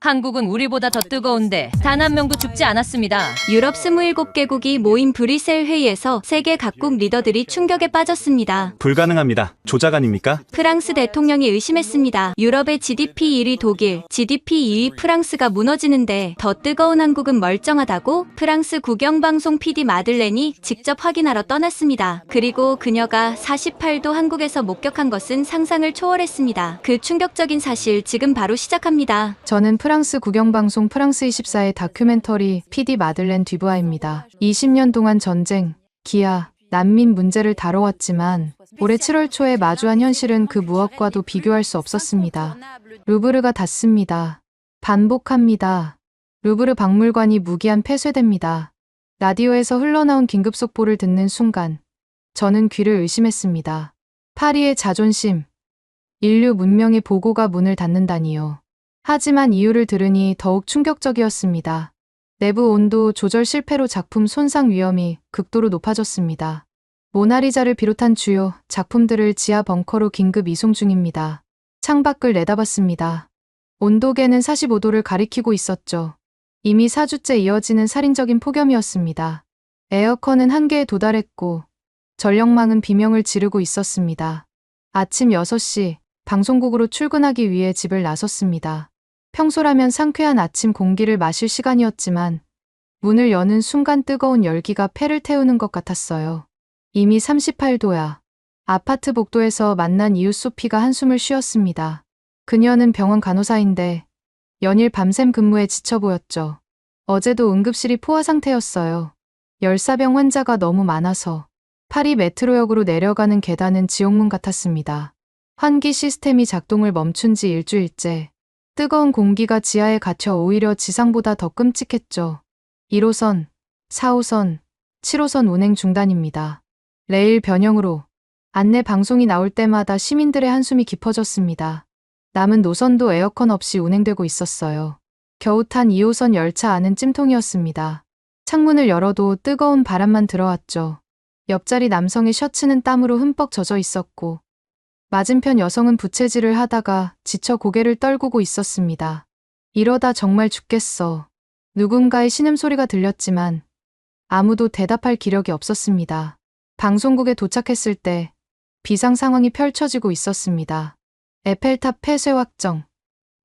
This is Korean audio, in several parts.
한국은 우리보다 더 뜨거운데 단 한 명도 죽지 않았습니다. 유럽 27개국이 모인 브뤼셀 회의에서 세계 각국 리더들이 충격에 빠졌습니다. 불가능합니다. 조작 아닙니까? 프랑스 대통령이 의심했습니다. 유럽의 GDP 1위 독일, GDP 2위 프랑스가 무너지는데 더 뜨거운 한국은 멀쩡하다고? 프랑스 국영방송 PD 마들렌이 직접 확인하러 떠났습니다. 그리고 그녀가 48도 한국에서 목격한 것은 상상을 초월했습니다. 그 충격적인 사실 지금 바로 시작합니다. 저는 프랑스 국영방송 프랑스24의 다큐멘터리 PD 마들렌 듀부아입니다. 20년 동안 전쟁, 기아, 난민 문제를 다뤄왔지만 올해 7월 초에 마주한 현실은 그 무엇과도 비교할 수 없었습니다. 루브르가 닫습니다. 반복합니다. 루브르 박물관이 무기한 폐쇄됩니다. 라디오에서 흘러나온 긴급 속보를 듣는 순간 저는 귀를 의심했습니다. 파리의 자존심, 인류 문명의 보고가 문을 닫는다니요. 하지만 이유를 들으니 더욱 충격적이었습니다. 내부 온도 조절 실패로 작품 손상 위험이 극도로 높아졌습니다. 모나리자를 비롯한 주요 작품들을 지하 벙커로 긴급 이송 중입니다. 창밖을 내다봤습니다. 온도계는 45도를 가리키고 있었죠. 이미 4주째 이어지는 살인적인 폭염이었습니다. 에어컨은 한계에 도달했고 전력망은 비명을 지르고 있었습니다. 아침 6시 방송국으로 출근하기 위해 집을 나섰습니다. 평소라면 상쾌한 아침 공기를 마실 시간이었지만 문을 여는 순간 뜨거운 열기가 폐를 태우는 것 같았어요. 이미 38도야. 아파트 복도에서 만난 이웃 소피가 한숨을 쉬었습니다. 그녀는 병원 간호사인데 연일 밤샘 근무에 지쳐 보였죠. 어제도 응급실이 포화 상태였어요. 열사병 환자가 너무 많아서 파리 메트로역으로 내려가는 계단은 지옥문 같았습니다. 환기 시스템이 작동을 멈춘 지 일주일째. 뜨거운 공기가 지하에 갇혀 오히려 지상보다 더 끔찍했죠. 1호선, 4호선, 7호선 운행 중단입니다. 레일 변형으로 안내 방송이 나올 때마다 시민들의 한숨이 깊어졌습니다. 남은 노선도 에어컨 없이 운행되고 있었어요. 겨우 탄 2호선 열차 안은 찜통이었습니다. 창문을 열어도 뜨거운 바람만 들어왔죠. 옆자리 남성의 셔츠는 땀으로 흠뻑 젖어 있었고 맞은편 여성은 부채질을 하다가 지쳐 고개를 떨구고 있었습니다. 이러다 정말 죽겠어. 누군가의 신음소리가 들렸지만 아무도 대답할 기력이 없었습니다. 방송국에 도착했을 때 비상 상황이 펼쳐지고 있었습니다. 에펠탑 폐쇄 확정,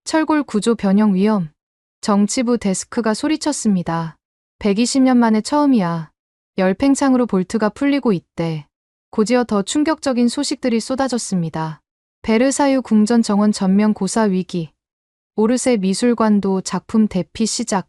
철골 구조 변형 위험, 정치부 데스크가 소리쳤습니다. 120년 만에 처음이야. 열팽창으로 볼트가 풀리고 있대. 곧이어 더 충격적인 소식들이 쏟아졌습니다. 베르사유 궁전 정원 전면 고사 위기, 오르세 미술관도 작품 대피 시작,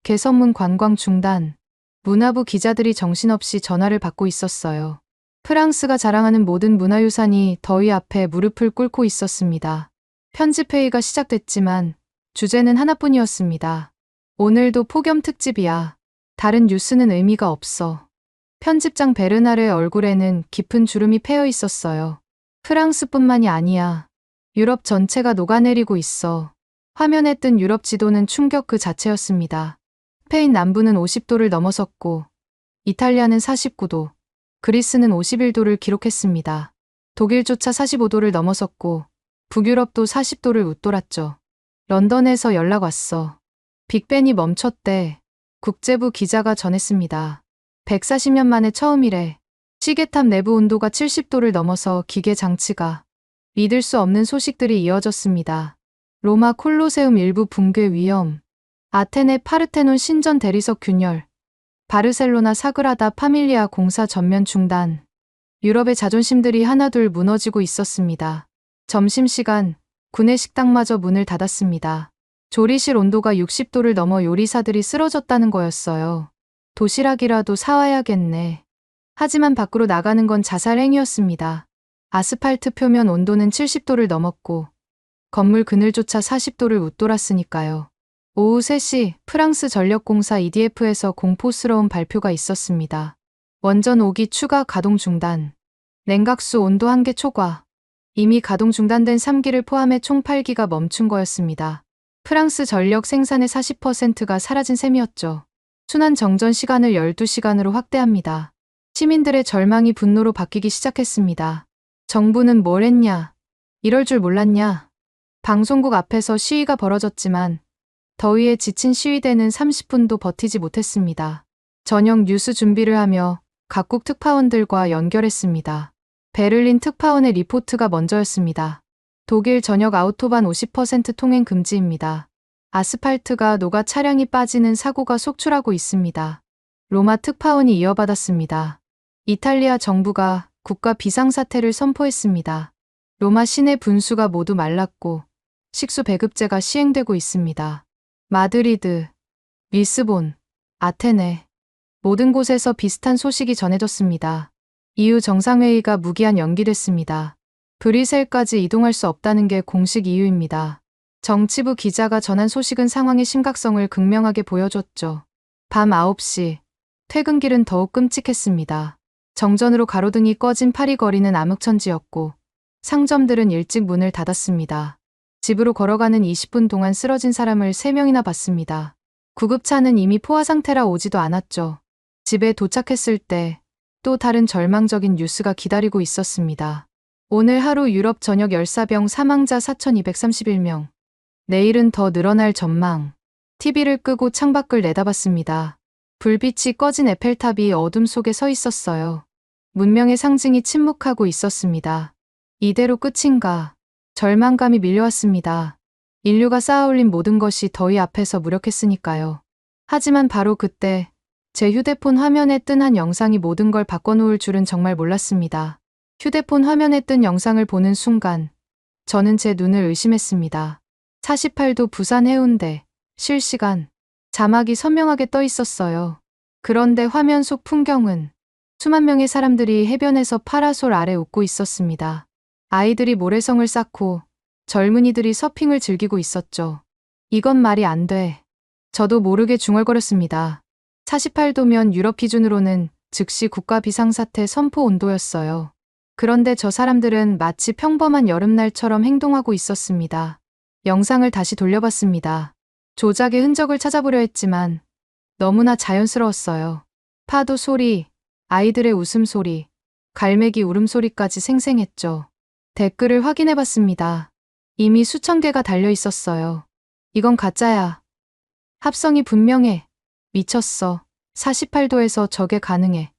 개선문 관광 중단, 문화부 기자들이 정신없이 전화를 받고 있었어요. 프랑스가 자랑하는 모든 문화유산이 더위 앞에 무릎을 꿇고 있었습니다. 편집회의가 시작됐지만 주제는 하나뿐이었습니다. 오늘도 폭염 특집이야. 다른 뉴스는 의미가 없어. 편집장 베르나르의 얼굴에는 깊은 주름이 패여 있었어요. 프랑스뿐만이 아니야. 유럽 전체가 녹아내리고 있어. 화면에 뜬 유럽 지도는 충격 그 자체였습니다. 스페인 남부는 50도를 넘어섰고 이탈리아는 49도, 그리스는 51도를 기록했습니다. 독일조차 45도를 넘어섰고 북유럽도 40도를 웃돌았죠. 런던에서 연락 왔어. 빅벤이 멈췄대. 국제부 기자가 전했습니다. 140년 만에 처음이래. 시계탑 내부 온도가 70도를 넘어서 기계 장치가 믿을 수 없는 소식들이 이어졌습니다. 로마 콜로세움 일부 붕괴 위험, 아테네 파르테논 신전 대리석 균열, 바르셀로나 사그라다 파밀리아 공사 전면 중단. 유럽의 자존심들이 하나둘 무너지고 있었습니다. 점심시간, 구내 식당마저 문을 닫았습니다. 조리실 온도가 60도를 넘어 요리사들이 쓰러졌다는 거였어요. 도시락이라도 사와야겠네. 하지만 밖으로 나가는 건 자살 행위였습니다. 아스팔트 표면 온도는 70도를 넘었고 건물 그늘조차 40도를 웃돌았으니까요. 오후 3시 프랑스 전력공사 EDF에서 공포스러운 발표가 있었습니다. 원전 5기 추가 가동 중단. 냉각수 온도 한계 초과. 이미 가동 중단된 3기를 포함해 총 8기가 멈춘 거였습니다. 프랑스 전력 생산의 40%가 사라진 셈이었죠. 순환 정전 시간을 12시간으로 확대합니다. 시민들의 절망이 분노로 바뀌기 시작했습니다. 정부는 뭘 했냐? 이럴 줄 몰랐냐? 방송국 앞에서 시위가 벌어졌지만 더위에 지친 시위대는 30분도 버티지 못했습니다. 저녁 뉴스 준비를 하며 각국 특파원들과 연결했습니다. 베를린 특파원의 리포트가 먼저였습니다. 독일 전역 아우토반 50% 통행 금지입니다. 아스팔트가 녹아 차량이 빠지는 사고가 속출하고 있습니다. 로마 특파원이 이어받았습니다. 이탈리아 정부가 국가 비상사태를 선포했습니다. 로마 시내 분수가 모두 말랐고 식수 배급제가 시행되고 있습니다. 마드리드, 리스본, 아테네 모든 곳에서 비슷한 소식이 전해졌습니다. EU 정상회의가 무기한 연기됐습니다. 브뤼셀까지 이동할 수 없다는 게 공식 이유입니다. 정치부 기자가 전한 소식은 상황의 심각성을 극명하게 보여줬죠. 밤 9시, 퇴근길은 더욱 끔찍했습니다. 정전으로 가로등이 꺼진 파리 거리는 암흑천지였고 상점들은 일찍 문을 닫았습니다. 집으로 걸어가는 20분 동안 쓰러진 사람을 3명이나 봤습니다. 구급차는 이미 포화 상태라 오지도 않았죠. 집에 도착했을 때 또 다른 절망적인 뉴스가 기다리고 있었습니다. 오늘 하루 유럽 전역 열사병 사망자 4,231명. 내일은 더 늘어날 전망. TV를 끄고 창밖을 내다봤습니다. 불빛이 꺼진 에펠탑이 어둠 속에 서 있었어요. 문명의 상징이 침묵하고 있었습니다. 이대로 끝인가? 절망감이 밀려왔습니다. 인류가 쌓아올린 모든 것이 더위 앞에서 무력했으니까요. 하지만 바로 그때 제 휴대폰 화면에 뜬 한 영상이 모든 걸 바꿔놓을 줄은 정말 몰랐습니다. 휴대폰 화면에 뜬 영상을 보는 순간 저는 제 눈을 의심했습니다. 48도 부산 해운대, 실시간, 자막이 선명하게 떠 있었어요. 그런데 화면 속 풍경은 수만 명의 사람들이 해변에서 파라솔 아래 웃고 있었습니다. 아이들이 모래성을 쌓고 젊은이들이 서핑을 즐기고 있었죠. 이건 말이 안 돼. 저도 모르게 중얼거렸습니다. 48도면 유럽 기준으로는 즉시 국가 비상사태 선포 온도였어요. 그런데 저 사람들은 마치 평범한 여름날처럼 행동하고 있었습니다. 영상을 다시 돌려봤습니다. 조작의 흔적을 찾아보려 했지만 너무나 자연스러웠어요. 파도 소리, 아이들의 웃음소리, 갈매기 울음소리까지 생생했죠. 댓글을 확인해봤습니다. 이미 수천 개가 달려 있었어요. 이건 가짜야. 합성이 분명해. 미쳤어. 48도에서 저게 가능해.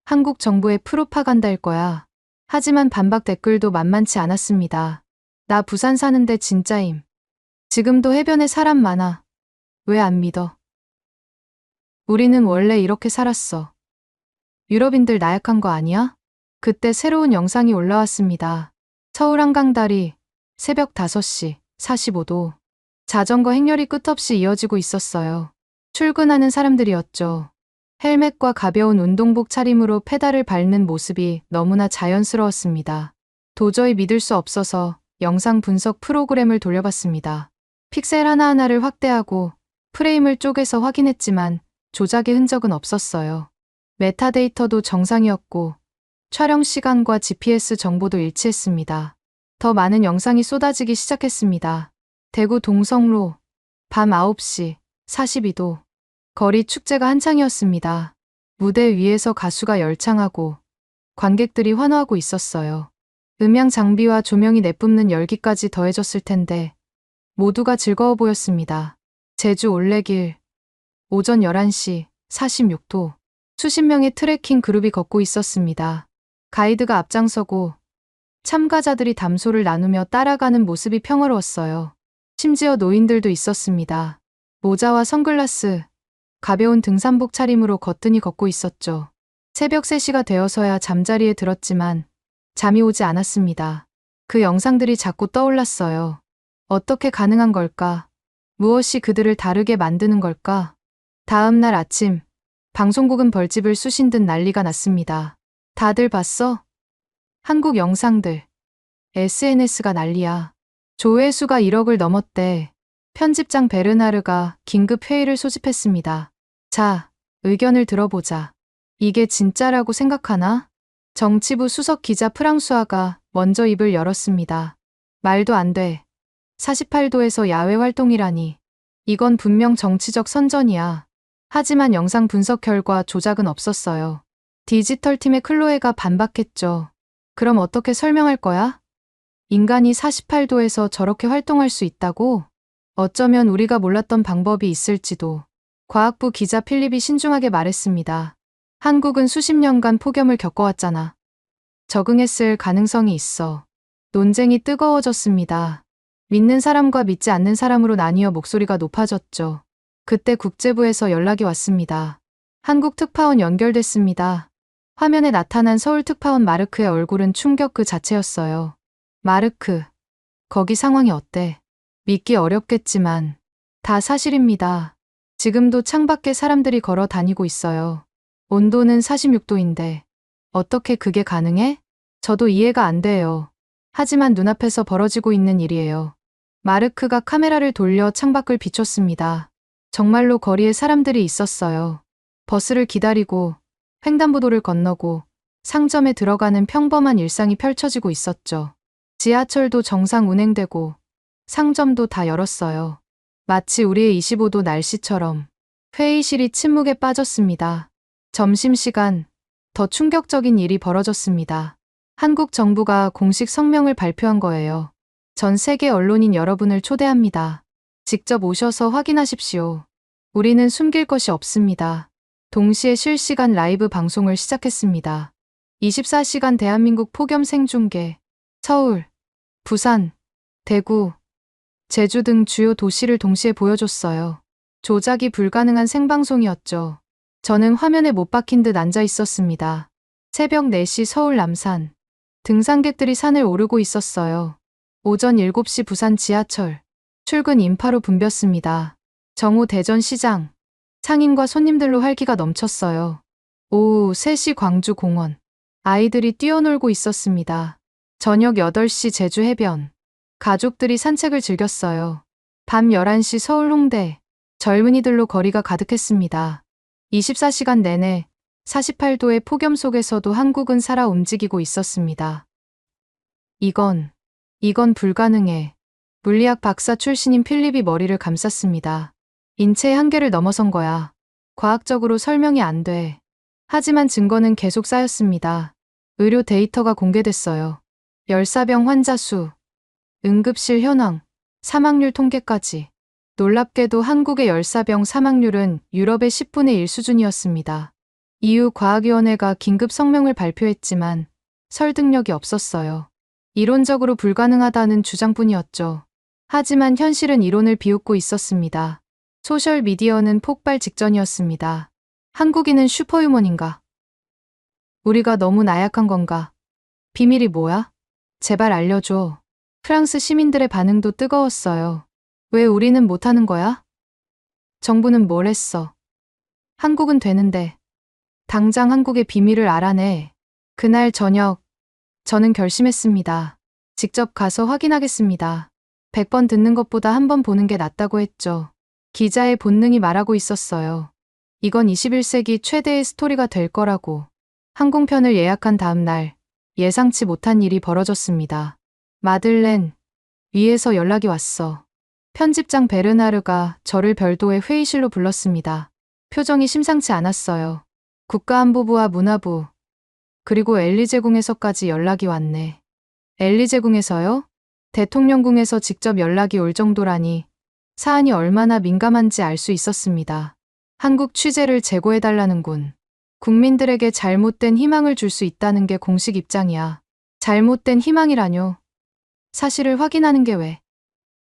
한국 정부의 프로파간다일 거야. 하지만 반박 댓글도 만만치 않았습니다. 나 부산 사는데 진짜임. 지금도 해변에 사람 많아. 왜 안 믿어? 우리는 원래 이렇게 살았어. 유럽인들 나약한 거 아니야? 그때 새로운 영상이 올라왔습니다. 서울 한강다리, 새벽 5시, 45도. 자전거 행렬이 끝없이 이어지고 있었어요. 출근하는 사람들이었죠. 헬멧과 가벼운 운동복 차림으로 페달을 밟는 모습이 너무나 자연스러웠습니다. 도저히 믿을 수 없어서 영상 분석 프로그램을 돌려봤습니다. 픽셀 하나하나를 확대하고 프레임을 쪼개서 확인했지만 조작의 흔적은 없었어요. 메타데이터도 정상이었고 촬영 시간과 GPS 정보도 일치했습니다. 더 많은 영상이 쏟아지기 시작했습니다. 대구 동성로, 밤 9시, 42도. 거리 축제가 한창이었습니다. 무대 위에서 가수가 열창하고 관객들이 환호하고 있었어요. 음향 장비와 조명이 내뿜는 열기까지 더해졌을 텐데 모두가 즐거워 보였습니다. 제주 올레길, 오전 11시, 46도. 수십 명의 트레킹 그룹이 걷고 있었습니다. 가이드가 앞장서고 참가자들이 담소를 나누며 따라가는 모습이 평화로웠어요. 심지어 노인들도 있었습니다. 모자와 선글라스, 가벼운 등산복 차림으로 거뜬히 걷고 있었죠. 새벽 3시가 되어서야 잠자리에 들었지만 잠이 오지 않았습니다. 그 영상들이 자꾸 떠올랐어요. 어떻게 가능한 걸까? 무엇이 그들을 다르게 만드는 걸까? 다음 날 아침, 방송국은 벌집을 쑤신 듯 난리가 났습니다. 다들 봤어? 한국 영상들. SNS가 난리야. 조회수가 1억을 넘었대. 편집장 베르나르가 긴급 회의를 소집했습니다. 자, 의견을 들어보자. 이게 진짜라고 생각하나? 정치부 수석 기자 프랑수아가 먼저 입을 열었습니다. 말도 안 돼. 48도에서 야외 활동이라니. 이건 분명 정치적 선전이야. 하지만 영상 분석 결과 조작은 없었어요. 디지털 팀의 클로에가 반박했죠. 그럼 어떻게 설명할 거야? 인간이 48도에서 저렇게 활동할 수 있다고? 어쩌면 우리가 몰랐던 방법이 있을지도. 과학부 기자 필립이 신중하게 말했습니다. 한국은 수십 년간 폭염을 겪어왔잖아. 적응했을 가능성이 있어. 논쟁이 뜨거워졌습니다. 믿는 사람과 믿지 않는 사람으로 나뉘어 목소리가 높아졌죠. 그때 국제부에서 연락이 왔습니다. 한국 특파원 연결됐습니다. 화면에 나타난 서울 특파원 마르크의 얼굴은 충격 그 자체였어요. 마르크, 거기 상황이 어때? 믿기 어렵겠지만 다 사실입니다. 지금도 창밖에 사람들이 걸어 다니고 있어요. 온도는 46도인데 어떻게 그게 가능해? 저도 이해가 안 돼요. 하지만 눈앞에서 벌어지고 있는 일이에요. 마르크가 카메라를 돌려 창밖을 비췄습니다. 정말로 거리에 사람들이 있었어요. 버스를 기다리고 횡단보도를 건너고 상점에 들어가는 평범한 일상이 펼쳐지고 있었죠. 지하철도 정상 운행되고 상점도 다 열었어요. 마치 우리의 25도 날씨처럼. 회의실이 침묵에 빠졌습니다. 점심시간, 더 충격적인 일이 벌어졌습니다. 한국 정부가 공식 성명을 발표한 거예요. 전 세계 언론인 여러분을 초대합니다. 직접 오셔서 확인하십시오. 우리는 숨길 것이 없습니다. 동시에 실시간 라이브 방송을 시작했습니다. 24시간 대한민국 폭염 생중계, 서울, 부산, 대구, 제주 등 주요 도시를 동시에 보여줬어요. 조작이 불가능한 생방송이었죠. 저는 화면에 못 박힌 듯 앉아 있었습니다. 새벽 4시 서울 남산. 등산객들이 산을 오르고 있었어요. 오전 7시 부산 지하철. 출근 인파로 붐볐습니다. 정오 대전시장. 상인과 손님들로 활기가 넘쳤어요. 오후 3시 광주 공원. 아이들이 뛰어놀고 있었습니다. 저녁 8시 제주 해변. 가족들이 산책을 즐겼어요. 밤 11시 서울 홍대. 젊은이들로 거리가 가득했습니다. 24시간 내내 48도의 폭염 속에서도 한국은 살아 움직이고 있었습니다. 이건 불가능해. 물리학 박사 출신인 필립이 머리를 감쌌습니다. 인체의 한계를 넘어선 거야. 과학적으로 설명이 안 돼. 하지만 증거는 계속 쌓였습니다. 의료 데이터가 공개됐어요. 열사병 환자 수, 응급실 현황, 사망률 통계까지. 놀랍게도 한국의 열사병 사망률은 유럽의 10분의 1 수준이었습니다. EU 과학위원회가 긴급 성명을 발표했지만 설득력이 없었어요. 이론적으로 불가능하다는 주장뿐이었죠. 하지만 현실은 이론을 비웃고 있었습니다. 소셜미디어는 폭발 직전이었습니다. 한국인은 슈퍼휴먼인가? 우리가 너무 나약한 건가? 비밀이 뭐야? 제발 알려줘. 프랑스 시민들의 반응도 뜨거웠어요. 왜 우리는 못하는 거야? 정부는 뭘 했어? 한국은 되는데. 당장 한국의 비밀을 알아내. 그날 저녁, 저는 결심했습니다. 직접 가서 확인하겠습니다. 100번 듣는 것보다 한 번 보는 게 낫다고 했죠. 기자의 본능이 말하고 있었어요. 이건 21세기 최대의 스토리가 될 거라고. 항공편을 예약한 다음 날, 예상치 못한 일이 벌어졌습니다. 마들렌, 위에서 연락이 왔어. 편집장 베르나르가 저를 별도의 회의실로 불렀습니다. 표정이 심상치 않았어요. 국가안보부와 문화부, 그리고 엘리제궁에서까지 연락이 왔네. 엘리제궁에서요? 대통령궁에서 직접 연락이 올 정도라니 사안이 얼마나 민감한지 알 수 있었습니다. 한국 취재를 재고해달라는군. 국민들에게 잘못된 희망을 줄 수 있다는 게 공식 입장이야. 잘못된 희망이라뇨. 사실을 확인하는 게 왜?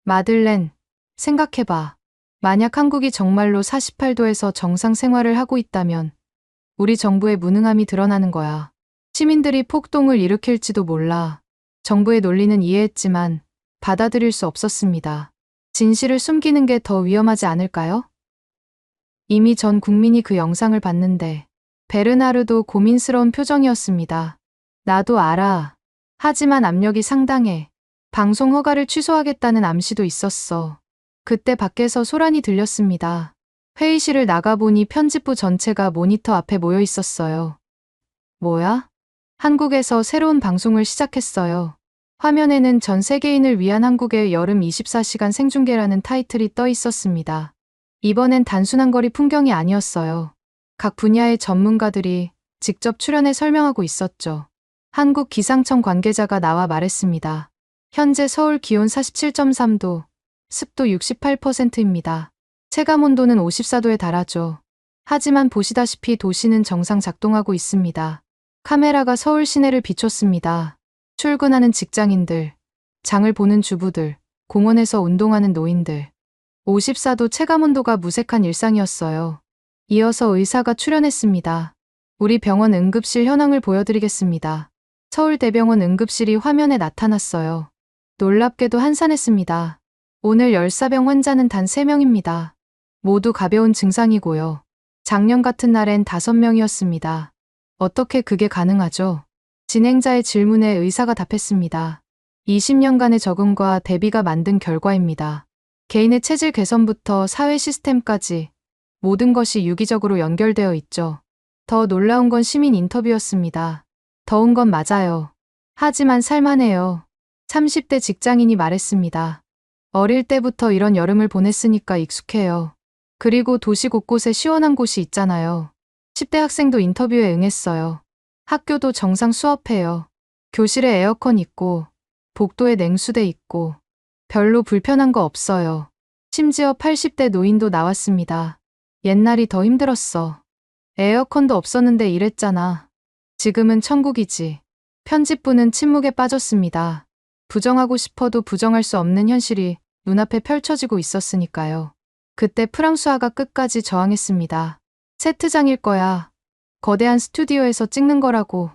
마들렌, 생각해봐. 만약 한국이 정말로 48도에서 정상 생활을 하고 있다면 우리 정부의 무능함이 드러나는 거야. 시민들이 폭동을 일으킬지도 몰라. 정부의 논리는 이해했지만 받아들일 수 없었습니다. 진실을 숨기는 게 더 위험하지 않을까요? 이미 전 국민이 그 영상을 봤는데 베르나르도 고민스러운 표정이었습니다. 나도 알아. 하지만 압력이 상당해. 방송 허가를 취소하겠다는 암시도 있었어. 그때 밖에서 소란이 들렸습니다. 회의실을 나가보니 편집부 전체가 모니터 앞에 모여 있었어요. 뭐야? 한국에서 새로운 방송을 시작했어요. 화면에는 전 세계인을 위한 한국의 여름 24시간 생중계라는 타이틀이 떠 있었습니다. 이번엔 단순한 거리 풍경이 아니었어요. 각 분야의 전문가들이 직접 출연해 설명하고 있었죠. 한국 기상청 관계자가 나와 말했습니다. 현재 서울 기온 47.3도, 습도 68%입니다. 체감 온도는 54도에 달하죠. 하지만 보시다시피 도시는 정상 작동하고 있습니다. 카메라가 서울 시내를 비췄습니다. 출근하는 직장인들, 장을 보는 주부들, 공원에서 운동하는 노인들. 54도 체감 온도가 무색한 일상이었어요. 이어서 의사가 출연했습니다. 우리 병원 응급실 현황을 보여드리겠습니다. 서울대병원 응급실이 화면에 나타났어요. 놀랍게도 한산했습니다. 오늘 열사병 환자는 단 3명입니다. 모두 가벼운 증상이고요. 작년 같은 날엔 5명이었습니다. 어떻게 그게 가능하죠? 진행자의 질문에 의사가 답했습니다. 20년간의 적응과 대비가 만든 결과입니다. 개인의 체질 개선부터 사회 시스템까지 모든 것이 유기적으로 연결되어 있죠. 더 놀라운 건 시민 인터뷰였습니다. 더운 건 맞아요. 하지만 살만해요. 30대 직장인이 말했습니다. 어릴 때부터 이런 여름을 보냈으니까 익숙해요. 그리고 도시 곳곳에 시원한 곳이 있잖아요. 10대 학생도 인터뷰에 응했어요. 학교도 정상 수업해요. 교실에 에어컨 있고 복도에 냉수대 있고 별로 불편한 거 없어요. 심지어 80대 노인도 나왔습니다. 옛날이 더 힘들었어. 에어컨도 없었는데 이랬잖아. 지금은 천국이지. 편집부는 침묵에 빠졌습니다. 부정하고 싶어도 부정할 수 없는 현실이 눈앞에 펼쳐지고 있었으니까요. 그때 프랑수아가 끝까지 저항했습니다. 세트장일 거야. 거대한 스튜디오에서 찍는 거라고.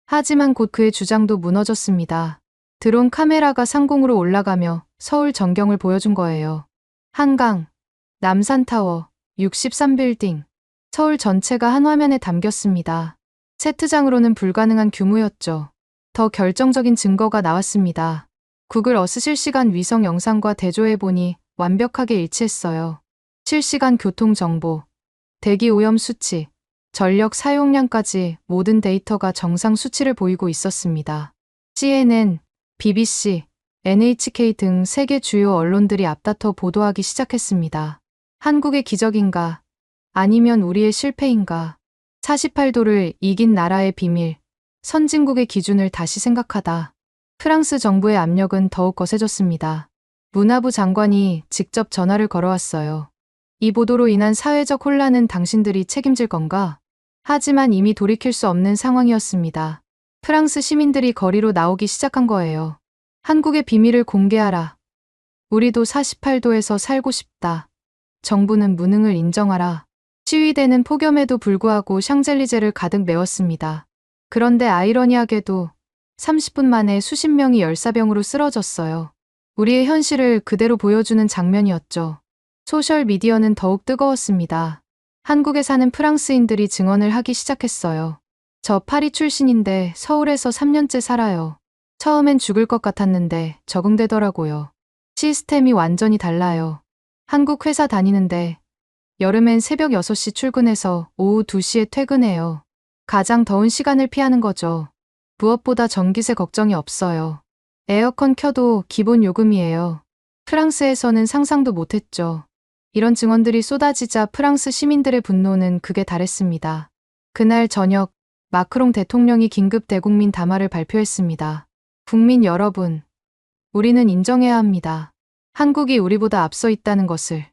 하지만 곧 그의 주장도 무너졌습니다. 드론 카메라가 상공으로 올라가며 서울 전경을 보여준 거예요. 한강, 남산타워, 63빌딩. 서울 전체가 한 화면에 담겼습니다. 세트장으로는 불가능한 규모였죠. 더 결정적인 증거가 나왔습니다. 구글 어스 실시간 위성 영상과 대조해보니 완벽하게 일치했어요. 실시간 교통 정보, 대기 오염 수치, 전력 사용량까지 모든 데이터가 정상 수치를 보이고 있었습니다. CNN, BBC, NHK 등 세계 주요 언론들이 앞다퉈 보도하기 시작했습니다. 한국의 기적인가? 아니면 우리의 실패인가? 48도를 이긴 나라의 비밀, 선진국의 기준을 다시 생각하다. 프랑스 정부의 압력은 더욱 거세졌습니다. 문화부 장관이 직접 전화를 걸어왔어요. 이 보도로 인한 사회적 혼란은 당신들이 책임질 건가? 하지만 이미 돌이킬 수 없는 상황이었습니다. 프랑스 시민들이 거리로 나오기 시작한 거예요. 한국의 비밀을 공개하라. 우리도 48도에서 살고 싶다. 정부는 무능을 인정하라. 시위대는 폭염에도 불구하고 샹젤리제를 가득 메웠습니다. 그런데 아이러니하게도 30분 만에 수십 명이 열사병으로 쓰러졌어요. 우리의 현실을 그대로 보여주는 장면이었죠. 소셜미디어는 더욱 뜨거웠습니다. 한국에 사는 프랑스인들이 증언을 하기 시작했어요. 저 파리 출신인데 서울에서 3년째 살아요. 처음엔 죽을 것 같았는데 적응되더라고요. 시스템이 완전히 달라요. 한국 회사 다니는데 여름엔 새벽 6시 출근해서 오후 2시에 퇴근해요. 가장 더운 시간을 피하는 거죠. 무엇보다 전기세 걱정이 없어요. 에어컨 켜도 기본 요금이에요. 프랑스에서는 상상도 못했죠. 이런 증언들이 쏟아지자 프랑스 시민들의 분노는 극에 달했습니다. 그날 저녁 마크롱 대통령이 긴급 대국민 담화를 발표했습니다. 국민 여러분, 우리는 인정해야 합니다. 한국이 우리보다 앞서 있다는 것을.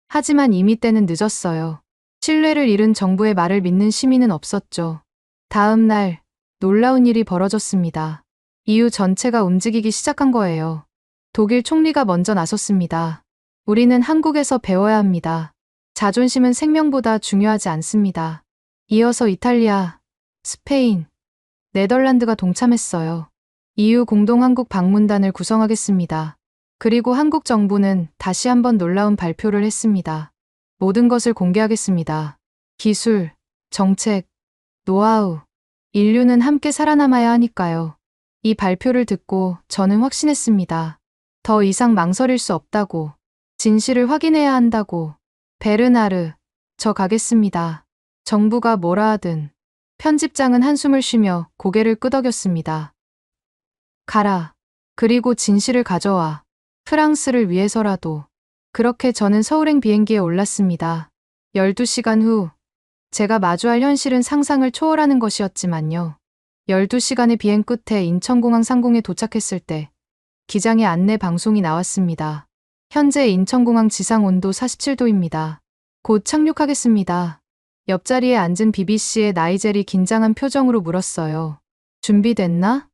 하지만 이미 때는 늦었어요. 신뢰를 잃은 정부의 말을 믿는 시민은 없었죠. 다음 날 놀라운 일이 벌어졌습니다. EU 전체가 움직이기 시작한 거예요. 독일 총리가 먼저 나섰습니다. 우리는 한국에서 배워야 합니다. 자존심은 생명보다 중요하지 않습니다. 이어서 이탈리아, 스페인, 네덜란드가 동참했어요. EU 공동 한국 방문단을 구성하겠습니다. 그리고 한국 정부는 다시 한번 놀라운 발표를 했습니다. 모든 것을 공개하겠습니다. 기술, 정책, 노하우, 인류는 함께 살아남아야 하니까요. 이 발표를 듣고 저는 확신했습니다. 더 이상 망설일 수 없다고. 진실을 확인해야 한다고. 베르나르, 저 가겠습니다. 정부가 뭐라 하든. 편집장은 한숨을 쉬며 고개를 끄덕였습니다. 가라. 그리고 진실을 가져와. 프랑스를 위해서라도. 그렇게 저는 서울행 비행기에 올랐습니다. 12시간 후, 제가 마주할 현실은 상상을 초월하는 것이었지만요. 12시간의 비행 끝에 인천공항 상공에 도착했을 때 기장의 안내 방송이 나왔습니다. 현재 인천공항 지상 온도 47도입니다. 곧 착륙하겠습니다. 옆자리에 앉은 BBC의 나이젤이 긴장한 표정으로 물었어요. 준비됐나?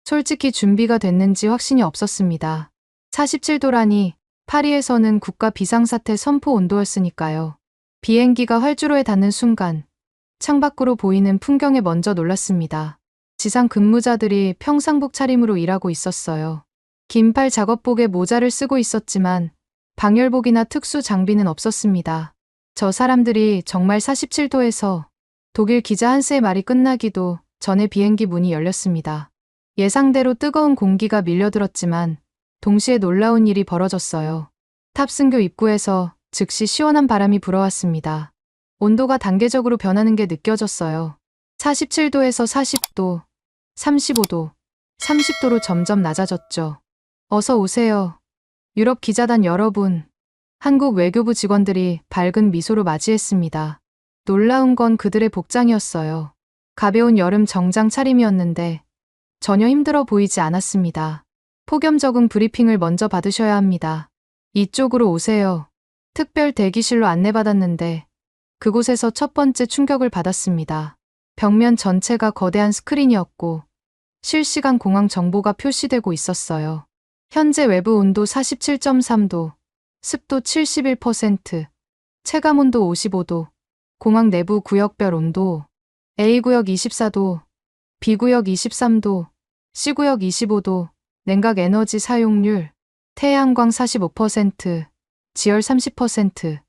솔직히 준비가 됐는지 확신이 없었습니다. 47도라니 파리에서는 국가 비상사태 선포 온도였으니까요. 비행기가 활주로에 닿는 순간 창밖으로 보이는 풍경에 먼저 놀랐습니다. 지상 근무자들이 평상복 차림으로 일하고 있었어요. 긴팔 작업복에 모자를 쓰고 있었지만 방열복이나 특수 장비는 없었습니다. 저 사람들이 정말 47도에서 독일 기자 한스의 말이 끝나기도 전에 비행기 문이 열렸습니다. 예상대로 뜨거운 공기가 밀려들었지만 동시에 놀라운 일이 벌어졌어요. 탑승교 입구에서 즉시 시원한 바람이 불어왔습니다. 온도가 단계적으로 변하는 게 느껴졌어요. 47도에서 40도, 35도, 30도로 점점 낮아졌죠. 어서 오세요. 유럽 기자단 여러분. 한국 외교부 직원들이 밝은 미소로 맞이했습니다. 놀라운 건 그들의 복장이었어요. 가벼운 여름 정장 차림이었는데 전혀 힘들어 보이지 않았습니다. 폭염 적응 브리핑을 먼저 받으셔야 합니다. 이쪽으로 오세요. 특별 대기실로 안내받았는데 그곳에서 첫 번째 충격을 받았습니다. 벽면 전체가 거대한 스크린이었고 실시간 공항 정보가 표시되고 있었어요. 현재 외부 온도 47.3도, 습도 71%, 체감온도 55도, 공항 내부 구역별 온도, A구역 24도, B구역 23도, C구역 25도, 냉각 에너지 사용률, 태양광 45%, 지열 30%,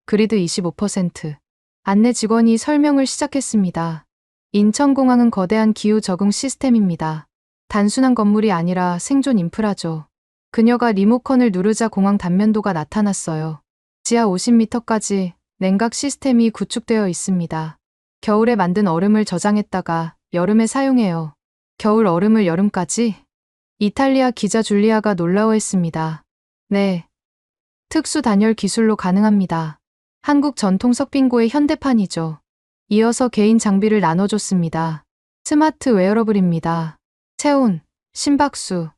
그리드 25%. 안내 직원이 설명을 시작했습니다. 인천공항은 거대한 기후 적응 시스템입니다. 단순한 건물이 아니라 생존 인프라죠. 그녀가 리모컨을 누르자 공항 단면도가 나타났어요. 지하 50m까지 냉각 시스템이 구축되어 있습니다. 겨울에 만든 얼음을 저장했다가 여름에 사용해요. 겨울 얼음을 여름까지? 이탈리아 기자 줄리아가 놀라워했습니다. 네. 특수 단열 기술로 가능합니다. 한국 전통 석빙고의 현대판이죠. 이어서 개인 장비를 나눠줬습니다. 스마트 웨어러블입니다. 체온, 심박수,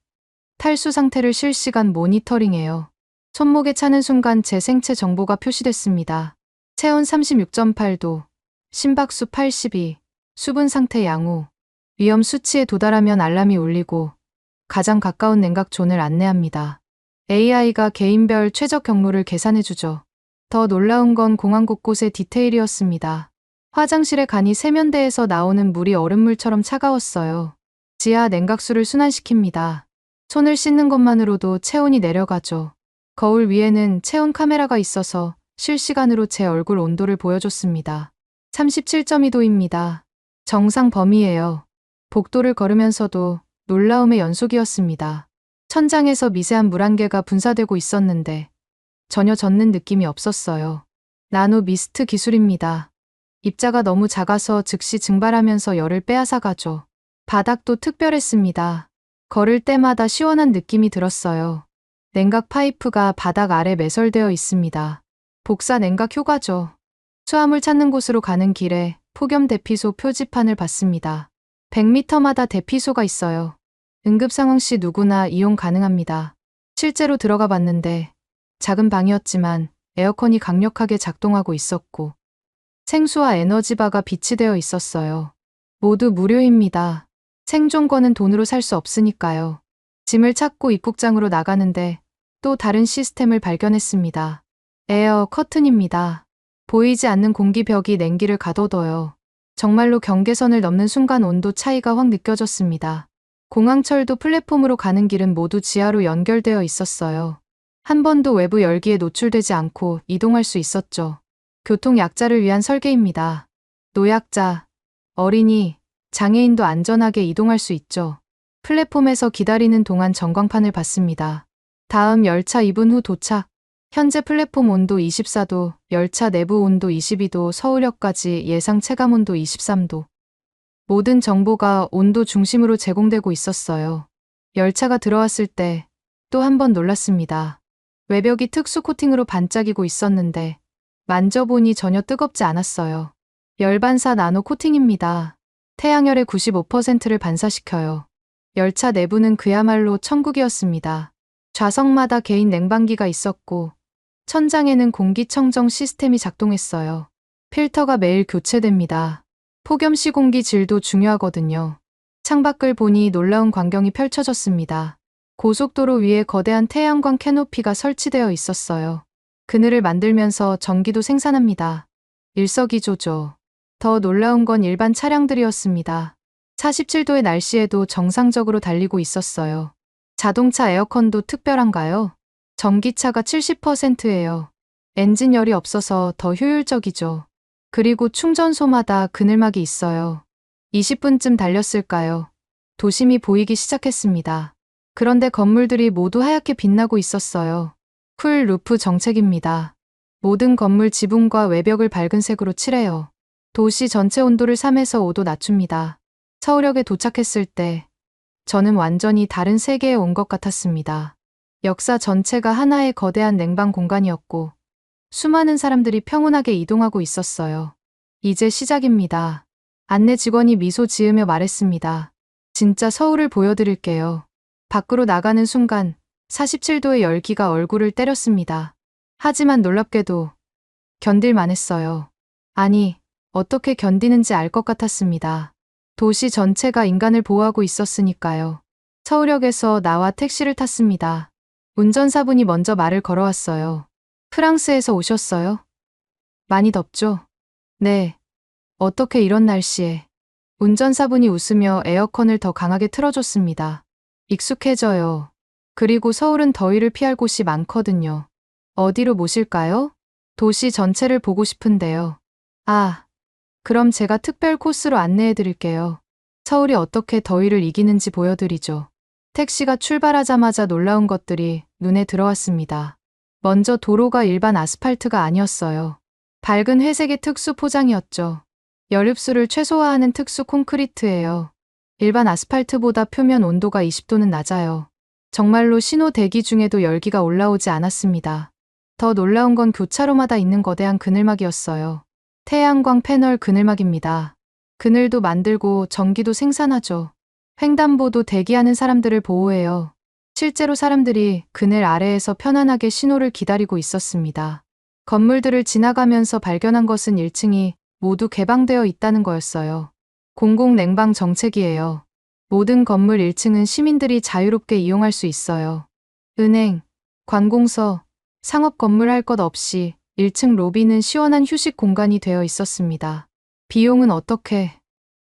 탈수 상태를 실시간 모니터링해요. 손목에 차는 순간 제 생체 정보가 표시됐습니다. 체온 36.8도, 심박수 82, 수분 상태 양호, 위험 수치에 도달하면 알람이 울리고 가장 가까운 냉각존을 안내합니다. AI가 개인별 최적 경로를 계산해주죠. 더 놀라운 건 공항 곳곳의 디테일이었습니다. 화장실에 가니 세면대에서 나오는 물이 얼음물처럼 차가웠어요. 지하 냉각수를 순환시킵니다. 손을 씻는 것만으로도 체온이 내려가죠. 거울 위에는 체온 카메라가 있어서 실시간으로 제 얼굴 온도를 보여줬습니다. 37.2도입니다. 정상 범위예요. 복도를 걸으면서도 놀라움의 연속이었습니다. 천장에서 미세한 물안개가 분사되고 있었는데 전혀 젖는 느낌이 없었어요. 나노 미스트 기술입니다. 입자가 너무 작아서 즉시 증발하면서 열을 빼앗아가죠. 바닥도 특별했습니다. 걸을 때마다 시원한 느낌이 들었어요. 냉각 파이프가 바닥 아래 매설되어 있습니다. 복사 냉각 효과죠. 수화물 찾는 곳으로 가는 길에 폭염 대피소 표지판을 봤습니다. 100m마다 대피소가 있어요. 응급 상황 시 누구나 이용 가능합니다. 실제로 들어가 봤는데 작은 방이었지만 에어컨이 강력하게 작동하고 있었고 생수와 에너지바가 비치되어 있었어요. 모두 무료입니다. 생존권은 돈으로 살 수 없으니까요. 짐을 찾고 입국장으로 나가는데 또 다른 시스템을 발견했습니다. 에어 커튼입니다. 보이지 않는 공기벽이 냉기를 가둬둬요. 정말로 경계선을 넘는 순간 온도 차이가 확 느껴졌습니다. 공항철도 플랫폼으로 가는 길은 모두 지하로 연결되어 있었어요. 한 번도 외부 열기에 노출되지 않고 이동할 수 있었죠. 교통 약자를 위한 설계입니다. 노약자, 어린이, 장애인도 안전하게 이동할 수 있죠. 플랫폼에서 기다리는 동안 전광판을 봤습니다. 다음 열차 2분 후 도착. 현재 플랫폼 온도 24도, 열차 내부 온도 22도, 서울역까지 예상 체감 온도 23도. 모든 정보가 온도 중심으로 제공되고 있었어요. 열차가 들어왔을 때 또 한 번 놀랐습니다. 외벽이 특수 코팅으로 반짝이고 있었는데 만져보니 전혀 뜨겁지 않았어요. 열반사 나노 코팅입니다. 태양열의 95%를 반사시켜요. 열차 내부는 그야말로 천국이었습니다. 좌석마다 개인 냉방기가 있었고 천장에는 공기청정 시스템이 작동했어요. 필터가 매일 교체됩니다. 폭염시 공기 질도 중요하거든요. 창밖을 보니 놀라운 광경이 펼쳐졌습니다. 고속도로 위에 거대한 태양광 캐노피가 설치되어 있었어요. 그늘을 만들면서 전기도 생산합니다. 일석이조죠. 더 놀라운 건 일반 차량들이었습니다. 47도의 날씨에도 정상적으로 달리고 있었어요. 자동차 에어컨도 특별한가요? 전기차가 70%예요. 엔진열이 없어서 더 효율적이죠. 그리고 충전소마다 그늘막이 있어요. 20분쯤 달렸을까요? 도심이 보이기 시작했습니다. 그런데 건물들이 모두 하얗게 빛나고 있었어요. 쿨 루프 정책입니다. 모든 건물 지붕과 외벽을 밝은 색으로 칠해요. 도시 전체 온도를 3에서 5도 낮춥니다. 서울역에 도착했을 때 저는 완전히 다른 세계에 온 것 같았습니다. 역사 전체가 하나의 거대한 냉방 공간이었고 수많은 사람들이 평온하게 이동하고 있었어요. 이제 시작입니다. 안내 직원이 미소 지으며 말했습니다. 진짜 서울을 보여드릴게요. 밖으로 나가는 순간 47도의 열기가 얼굴을 때렸습니다. 하지만 놀랍게도 견딜만 했어요. 아니, 어떻게 견디는지 알 것 같았습니다. 도시 전체가 인간을 보호하고 있었으니까요. 서울역에서 나와 택시를 탔습니다. 운전사분이 먼저 말을 걸어왔어요. 프랑스에서 오셨어요? 많이 덥죠? 네. 어떻게 이런 날씨에. 운전사분이 웃으며 에어컨을 더 강하게 틀어줬습니다. 익숙해져요. 그리고 서울은 더위를 피할 곳이 많거든요. 어디로 모실까요? 도시 전체를 보고 싶은데요. 아, 그럼 제가 특별 코스로 안내해 드릴게요. 서울이 어떻게 더위를 이기는지 보여드리죠. 택시가 출발하자마자 놀라운 것들이 눈에 들어왔습니다. 먼저 도로가 일반 아스팔트가 아니었어요. 밝은 회색의 특수 포장이었죠. 열흡수를 최소화하는 특수 콘크리트예요. 일반 아스팔트보다 표면 온도가 20도는 낮아요. 정말로 신호 대기 중에도 열기가 올라오지 않았습니다. 더 놀라운 건 교차로마다 있는 거대한 그늘막이었어요. 태양광 패널 그늘막입니다. 그늘도 만들고 전기도 생산하죠. 횡단보도 대기하는 사람들을 보호해요. 실제로 사람들이 그늘 아래에서 편안하게 신호를 기다리고 있었습니다. 건물들을 지나가면서 발견한 것은 1층이 모두 개방되어 있다는 거였어요. 공공 냉방 정책이에요. 모든 건물 1층은 시민들이 자유롭게 이용할 수 있어요. 은행, 관공서, 상업 건물 할 것 없이 1층 로비는 시원한 휴식 공간이 되어 있었습니다. 비용은 어떻게?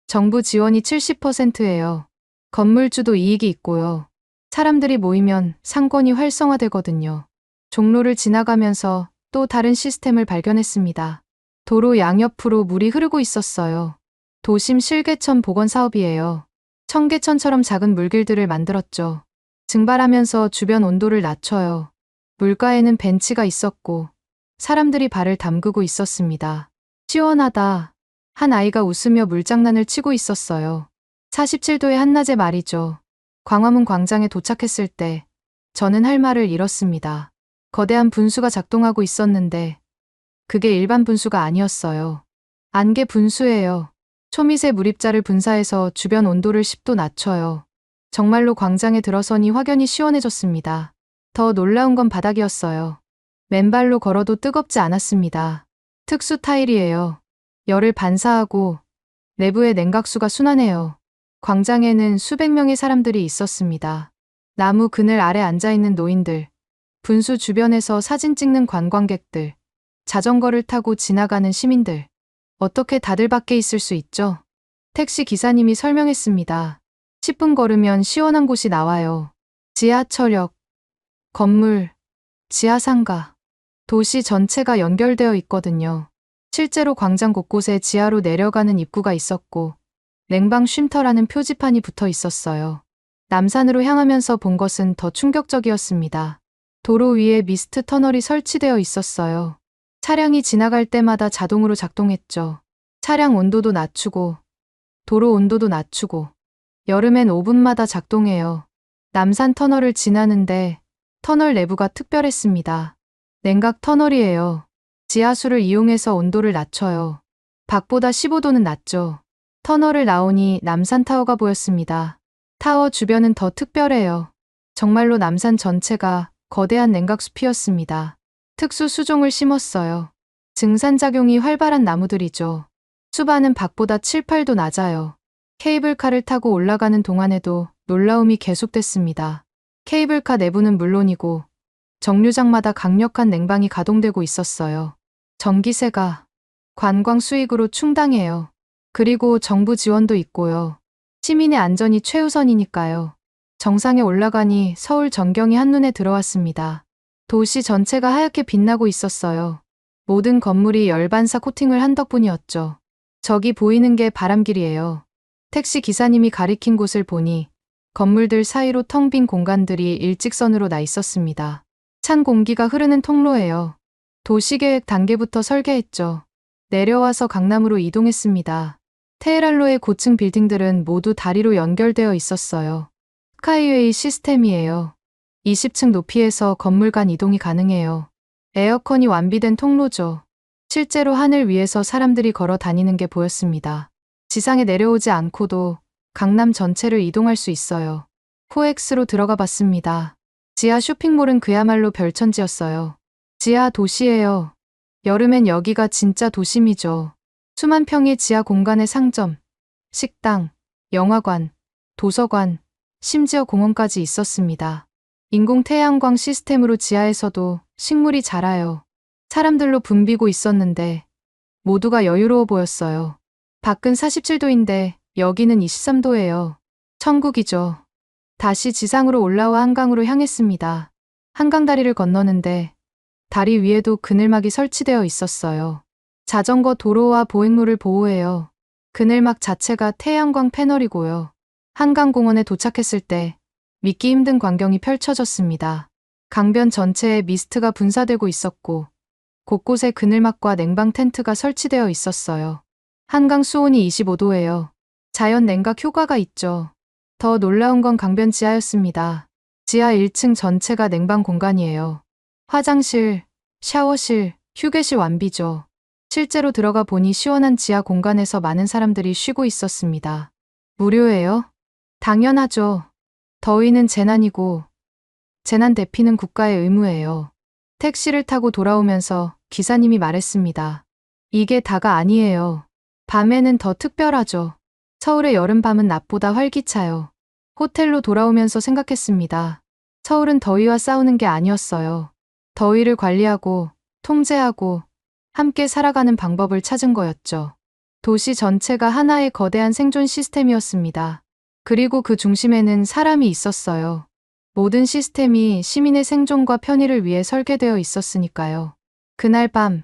정부 지원이 70%예요. 건물주도 이익이 있고요. 사람들이 모이면 상권이 활성화되거든요. 종로를 지나가면서 또 다른 시스템을 발견했습니다. 도로 양옆으로 물이 흐르고 있었어요. 도심 실개천 복원 사업이에요. 청계천처럼 작은 물길들을 만들었죠. 증발하면서 주변 온도를 낮춰요. 물가에는 벤치가 있었고 사람들이 발을 담그고 있었습니다. 시원하다. 한 아이가 웃으며 물장난을 치고 있었어요. 47도의 한낮의 말이죠. 광화문 광장에 도착했을 때 저는 할 말을 잃었습니다. 거대한 분수가 작동하고 있었는데 그게 일반 분수가 아니었어요. 안개 분수예요. 초미세 물입자를 분사해서 주변 온도를 10도 낮춰요. 정말로 광장에 들어서니 확연히 시원해졌습니다. 더 놀라운 건 바닥이었어요. 맨발로 걸어도 뜨겁지 않았습니다. 특수 타일이에요. 열을 반사하고 내부의 냉각수가 순환해요. 광장에는 수백 명의 사람들이 있었습니다. 나무 그늘 아래 앉아있는 노인들, 분수 주변에서 사진 찍는 관광객들, 자전거를 타고 지나가는 시민들. 어떻게 다들 밖에 있을 수 있죠? 택시 기사님이 설명했습니다. 10분 걸으면 시원한 곳이 나와요. 지하철역, 건물, 지하상가, 도시 전체가 연결되어 있거든요. 실제로 광장 곳곳에 지하로 내려가는 입구가 있었고 냉방 쉼터라는 표지판이 붙어 있었어요. 남산으로 향하면서 본 것은 더 충격적이었습니다. 도로 위에 미스트 터널이 설치되어 있었어요. 차량이 지나갈 때마다 자동으로 작동했죠. 차량 온도도 낮추고 도로 온도도 낮추고 여름엔 5분마다 작동해요. 남산 터널을 지나는데 터널 내부가 특별했습니다. 냉각 터널이에요. 지하수를 이용해서 온도를 낮춰요. 밖보다 15도는 낮죠. 터널을 나오니 남산타워가 보였습니다. 타워 주변은 더 특별해요. 정말로 남산 전체가 거대한 냉각숲이었습니다. 특수 수종을 심었어요. 증산작용이 활발한 나무들이죠. 수반은 밖보다 7, 8도 낮아요. 케이블카를 타고 올라가는 동안에도 놀라움이 계속됐습니다. 케이블카 내부는 물론이고 정류장마다 강력한 냉방이 가동되고 있었어요. 전기세가 관광 수익으로 충당해요. 그리고 정부 지원도 있고요. 시민의 안전이 최우선이니까요. 정상에 올라가니 서울 전경이 한눈에 들어왔습니다. 도시 전체가 하얗게 빛나고 있었어요. 모든 건물이 열반사 코팅을 한 덕분이었죠. 저기 보이는 게 바람길이에요. 택시 기사님이 가리킨 곳을 보니 건물들 사이로 텅 빈 공간들이 일직선으로 나 있었습니다. 찬 공기가 흐르는 통로예요. 도시계획 단계부터 설계했죠. 내려와서 강남으로 이동했습니다. 테헤란로의 고층 빌딩들은 모두 다리로 연결되어 있었어요. 스카이웨이 시스템이에요. 20층 높이에서 건물 간 이동이 가능해요. 에어컨이 완비된 통로죠. 실제로 하늘 위에서 사람들이 걸어 다니는 게 보였습니다. 지상에 내려오지 않고도 강남 전체를 이동할 수 있어요. 코엑스로 들어가 봤습니다. 지하 쇼핑몰은 그야말로 별천지였어요. 지하 도시예요. 여름엔 여기가 진짜 도심이죠. 수만 평의 지하 공간의 상점, 식당, 영화관, 도서관, 심지어 공원까지 있었습니다. 인공 태양광 시스템으로 지하에서도 식물이 자라요. 사람들로 붐비고 있었는데 모두가 여유로워 보였어요. 밖은 47도인데 여기는 23도예요. 천국이죠. 다시 지상으로 올라와 한강으로 향했습니다. 한강다리를 건너는데 다리 위에도 그늘막이 설치되어 있었어요. 자전거 도로와 보행로를 보호해요. 그늘막 자체가 태양광 패널이고요. 한강공원에 도착했을 때 믿기 힘든 광경이 펼쳐졌습니다. 강변 전체에 미스트가 분사되고 있었고 곳곳에 그늘막과 냉방 텐트가 설치되어 있었어요. 한강 수온이 25도예요. 자연 냉각 효과가 있죠. 더 놀라운 건 강변 지하였습니다. 지하 1층 전체가 냉방 공간이에요. 화장실, 샤워실, 휴게실 완비죠. 실제로 들어가 보니 시원한 지하 공간에서 많은 사람들이 쉬고 있었습니다. 무료예요? 당연하죠. 더위는 재난이고 재난 대피는 국가의 의무예요. 택시를 타고 돌아오면서 기사님이 말했습니다. 이게 다가 아니에요. 밤에는 더 특별하죠. 서울의 여름밤은 낮보다 활기차요. 호텔로 돌아오면서 생각했습니다. 서울은 더위와 싸우는 게 아니었어요. 더위를 관리하고 통제하고 함께 살아가는 방법을 찾은 거였죠. 도시 전체가 하나의 거대한 생존 시스템이었습니다. 그리고 그 중심에는 사람이 있었어요. 모든 시스템이 시민의 생존과 편의를 위해 설계되어 있었으니까요. 그날 밤,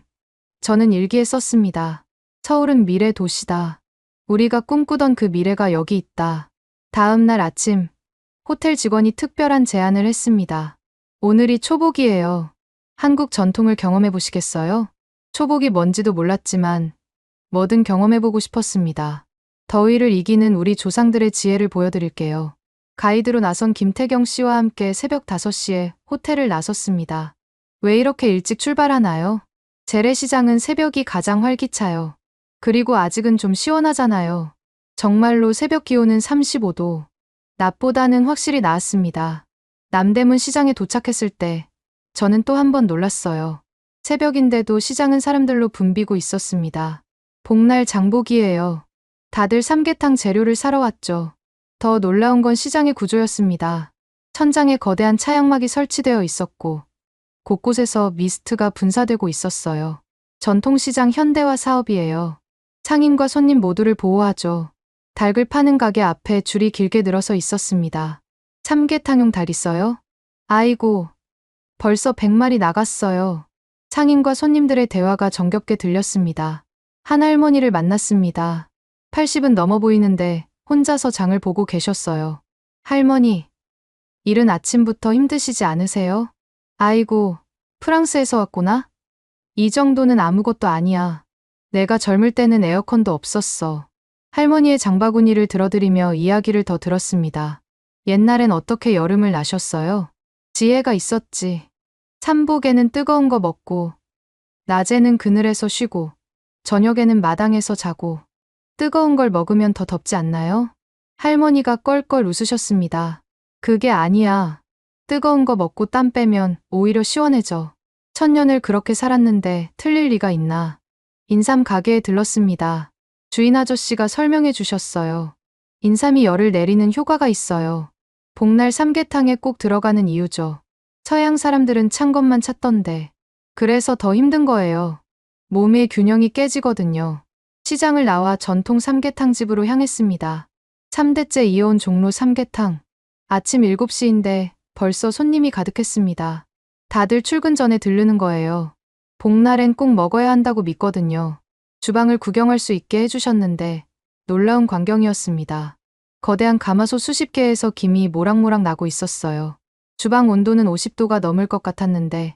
저는 일기에 썼습니다. 서울은 미래 도시다. 우리가 꿈꾸던 그 미래가 여기 있다. 다음 날 아침, 호텔 직원이 특별한 제안을 했습니다. 오늘이 초복이에요. 한국 전통을 경험해 보시겠어요? 초복이 뭔지도 몰랐지만 뭐든 경험해보고 싶었습니다. 더위를 이기는 우리 조상들의 지혜를 보여드릴게요. 가이드로 나선 김태경 씨와 함께 새벽 5시에 호텔을 나섰습니다. 왜 이렇게 일찍 출발하나요? 재래시장은 새벽이 가장 활기차요. 그리고 아직은 좀 시원하잖아요. 정말로 새벽 기온은 35도. 낮보다는 확실히 나았습니다. 남대문 시장에 도착했을 때 저는 또 한 번 놀랐어요. 새벽인데도 시장은 사람들로 붐비고 있었습니다. 복날 장보기예요. 다들 삼계탕 재료를 사러 왔죠. 더 놀라운 건 시장의 구조였습니다. 천장에 거대한 차양막이 설치되어 있었고 곳곳에서 미스트가 분사되고 있었어요. 전통시장 현대화 사업이에요. 상인과 손님 모두를 보호하죠. 닭을 파는 가게 앞에 줄이 길게 늘어서 있었습니다. 삼계탕용 닭 있어요? 아이고, 벌써 100마리 나갔어요. 상인과 손님들의 대화가 정겹게 들렸습니다. 한 할머니를 만났습니다. 80은 넘어 보이는데 혼자서 장을 보고 계셨어요. 할머니, 이른 아침부터 힘드시지 않으세요? 아이고, 프랑스에서 왔구나? 이 정도는 아무것도 아니야. 내가 젊을 때는 에어컨도 없었어. 할머니의 장바구니를 들어드리며 이야기를 더 들었습니다. 옛날엔 어떻게 여름을 나셨어요? 지혜가 있었지. 삼복에는 뜨거운 거 먹고, 낮에는 그늘에서 쉬고, 저녁에는 마당에서 자고, 뜨거운 걸 먹으면 더 덥지 않나요? 할머니가 껄껄 웃으셨습니다. 그게 아니야. 뜨거운 거 먹고 땀 빼면 오히려 시원해져. 천년을 그렇게 살았는데 틀릴 리가 있나. 인삼 가게에 들렀습니다. 주인 아저씨가 설명해 주셨어요. 인삼이 열을 내리는 효과가 있어요. 복날 삼계탕에 꼭 들어가는 이유죠. 서양 사람들은 찬 것만 찾던데. 그래서 더 힘든 거예요. 몸의 균형이 깨지거든요. 시장을 나와 전통 삼계탕 집으로 향했습니다. 3대째 이어온 종로 삼계탕. 아침 7시인데 벌써 손님이 가득했습니다. 다들 출근 전에 들르는 거예요. 복날엔 꼭 먹어야 한다고 믿거든요. 주방을 구경할 수 있게 해주셨는데 놀라운 광경이었습니다. 거대한 가마솥 수십 개에서 김이 모락모락 나고 있었어요. 주방 온도는 50도가 넘을 것 같았는데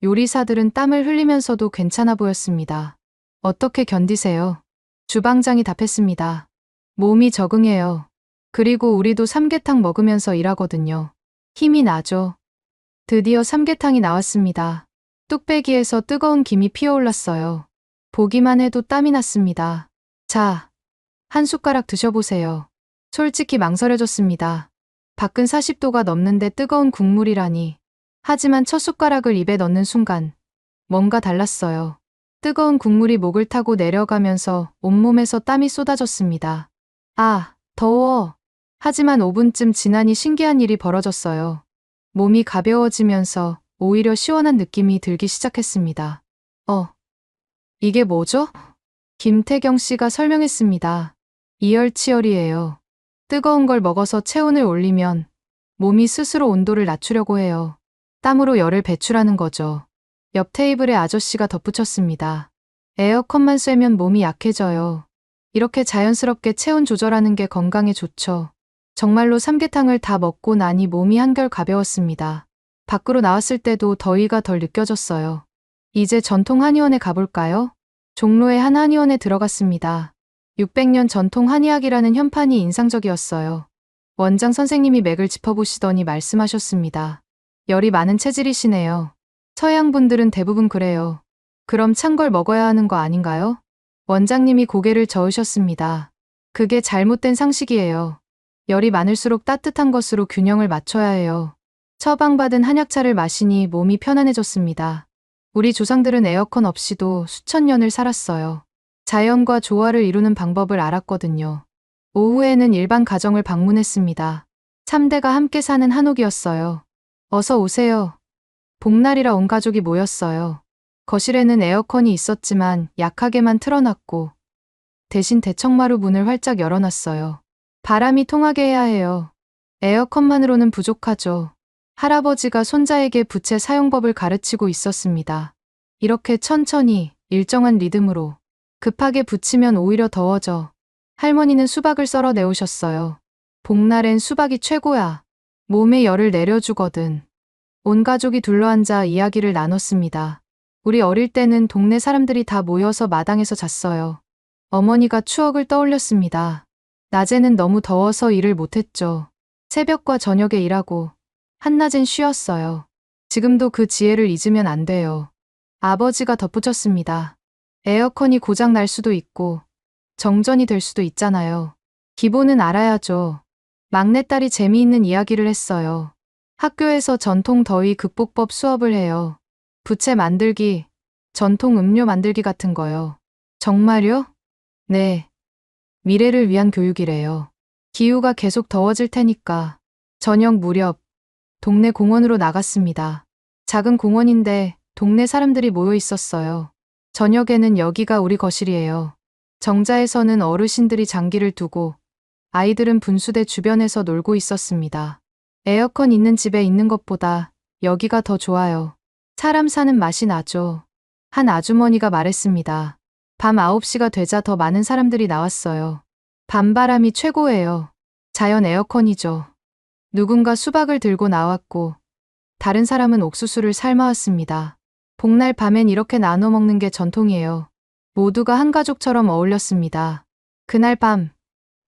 요리사들은 땀을 흘리면서도 괜찮아 보였습니다. 어떻게 견디세요? 주방장이 답했습니다. 몸이 적응해요. 그리고 우리도 삼계탕 먹으면서 일하거든요. 힘이 나죠. 드디어 삼계탕이 나왔습니다. 뚝배기에서 뜨거운 김이 피어올랐어요. 보기만 해도 땀이 났습니다. 자, 한 숟가락 드셔보세요. 솔직히 망설여졌습니다. 밖은 40도가 넘는데 뜨거운 국물이라니. 하지만 첫 숟가락을 입에 넣는 순간 뭔가 달랐어요. 뜨거운 국물이 목을 타고 내려가면서 온몸에서 땀이 쏟아졌습니다. 아, 더워. 하지만 5분쯤 지나니 신기한 일이 벌어졌어요. 몸이 가벼워지면서 오히려 시원한 느낌이 들기 시작했습니다. 이게 뭐죠? 김태경 씨가 설명했습니다. 이열치열이에요. 뜨거운 걸 먹어서 체온을 올리면 몸이 스스로 온도를 낮추려고 해요. 땀으로 열을 배출하는 거죠. 옆 테이블에 아저씨가 덧붙였습니다. 에어컨만 쐬면 몸이 약해져요. 이렇게 자연스럽게 체온 조절하는 게 건강에 좋죠. 정말로 삼계탕을 다 먹고 나니 몸이 한결 가벼웠습니다. 밖으로 나왔을 때도 더위가 덜 느껴졌어요. 이제 전통 한의원에 가볼까요? 종로의 한 한의원에 들어갔습니다. 600년 전통 한의학이라는 현판이 인상적이었어요. 원장 선생님이 맥을 짚어보시더니 말씀하셨습니다. 열이 많은 체질이시네요. 서양 분들은 대부분 그래요. 그럼 찬 걸 먹어야 하는 거 아닌가요? 원장님이 고개를 저으셨습니다. 그게 잘못된 상식이에요. 열이 많을수록 따뜻한 것으로 균형을 맞춰야 해요. 처방받은 한약차를 마시니 몸이 편안해졌습니다. 우리 조상들은 에어컨 없이도 수천 년을 살았어요. 자연과 조화를 이루는 방법을 알았거든요. 오후에는 일반 가정을 방문했습니다. 3대가 함께 사는 한옥이었어요. 어서 오세요. 복날이라 온 가족이 모였어요. 거실에는 에어컨이 있었지만 약하게만 틀어놨고 대신 대청마루 문을 활짝 열어놨어요. 바람이 통하게 해야 해요. 에어컨만으로는 부족하죠. 할아버지가 손자에게 부채 사용법을 가르치고 있었습니다. 이렇게 천천히 일정한 리듬으로 급하게 붙이면 오히려 더워져. 할머니는 수박을 썰어 내오셨어요. 복날엔 수박이 최고야. 몸에 열을 내려주거든. 온 가족이 둘러앉아 이야기를 나눴습니다. 우리 어릴 때는 동네 사람들이 다 모여서 마당에서 잤어요. 어머니가 추억을 떠올렸습니다. 낮에는 너무 더워서 일을 못했죠. 새벽과 저녁에 일하고 한낮엔 쉬었어요. 지금도 그 지혜를 잊으면 안 돼요. 아버지가 덧붙였습니다. 에어컨이 고장 날 수도 있고 정전이 될 수도 있잖아요. 기본은 알아야죠. 막내딸이 재미있는 이야기를 했어요. 학교에서 전통 더위 극복법 수업을 해요. 부채 만들기, 전통 음료 만들기 같은 거요. 정말요? 네. 미래를 위한 교육이래요. 기후가 계속 더워질 테니까. 저녁 무렵 동네 공원으로 나갔습니다. 작은 공원인데 동네 사람들이 모여 있었어요. 저녁에는 여기가 우리 거실이에요. 정자에서는 어르신들이 장기를 두고 아이들은 분수대 주변에서 놀고 있었습니다. 에어컨 있는 집에 있는 것보다 여기가 더 좋아요. 사람 사는 맛이 나죠. 한 아주머니가 말했습니다. 밤 9시가 되자 더 많은 사람들이 나왔어요. 밤바람이 최고예요. 자연 에어컨이죠. 누군가 수박을 들고 나왔고 다른 사람은 옥수수를 삶아왔습니다. 복날 밤엔 이렇게 나눠 먹는 게 전통이에요. 모두가 한 가족처럼 어울렸습니다. 그날 밤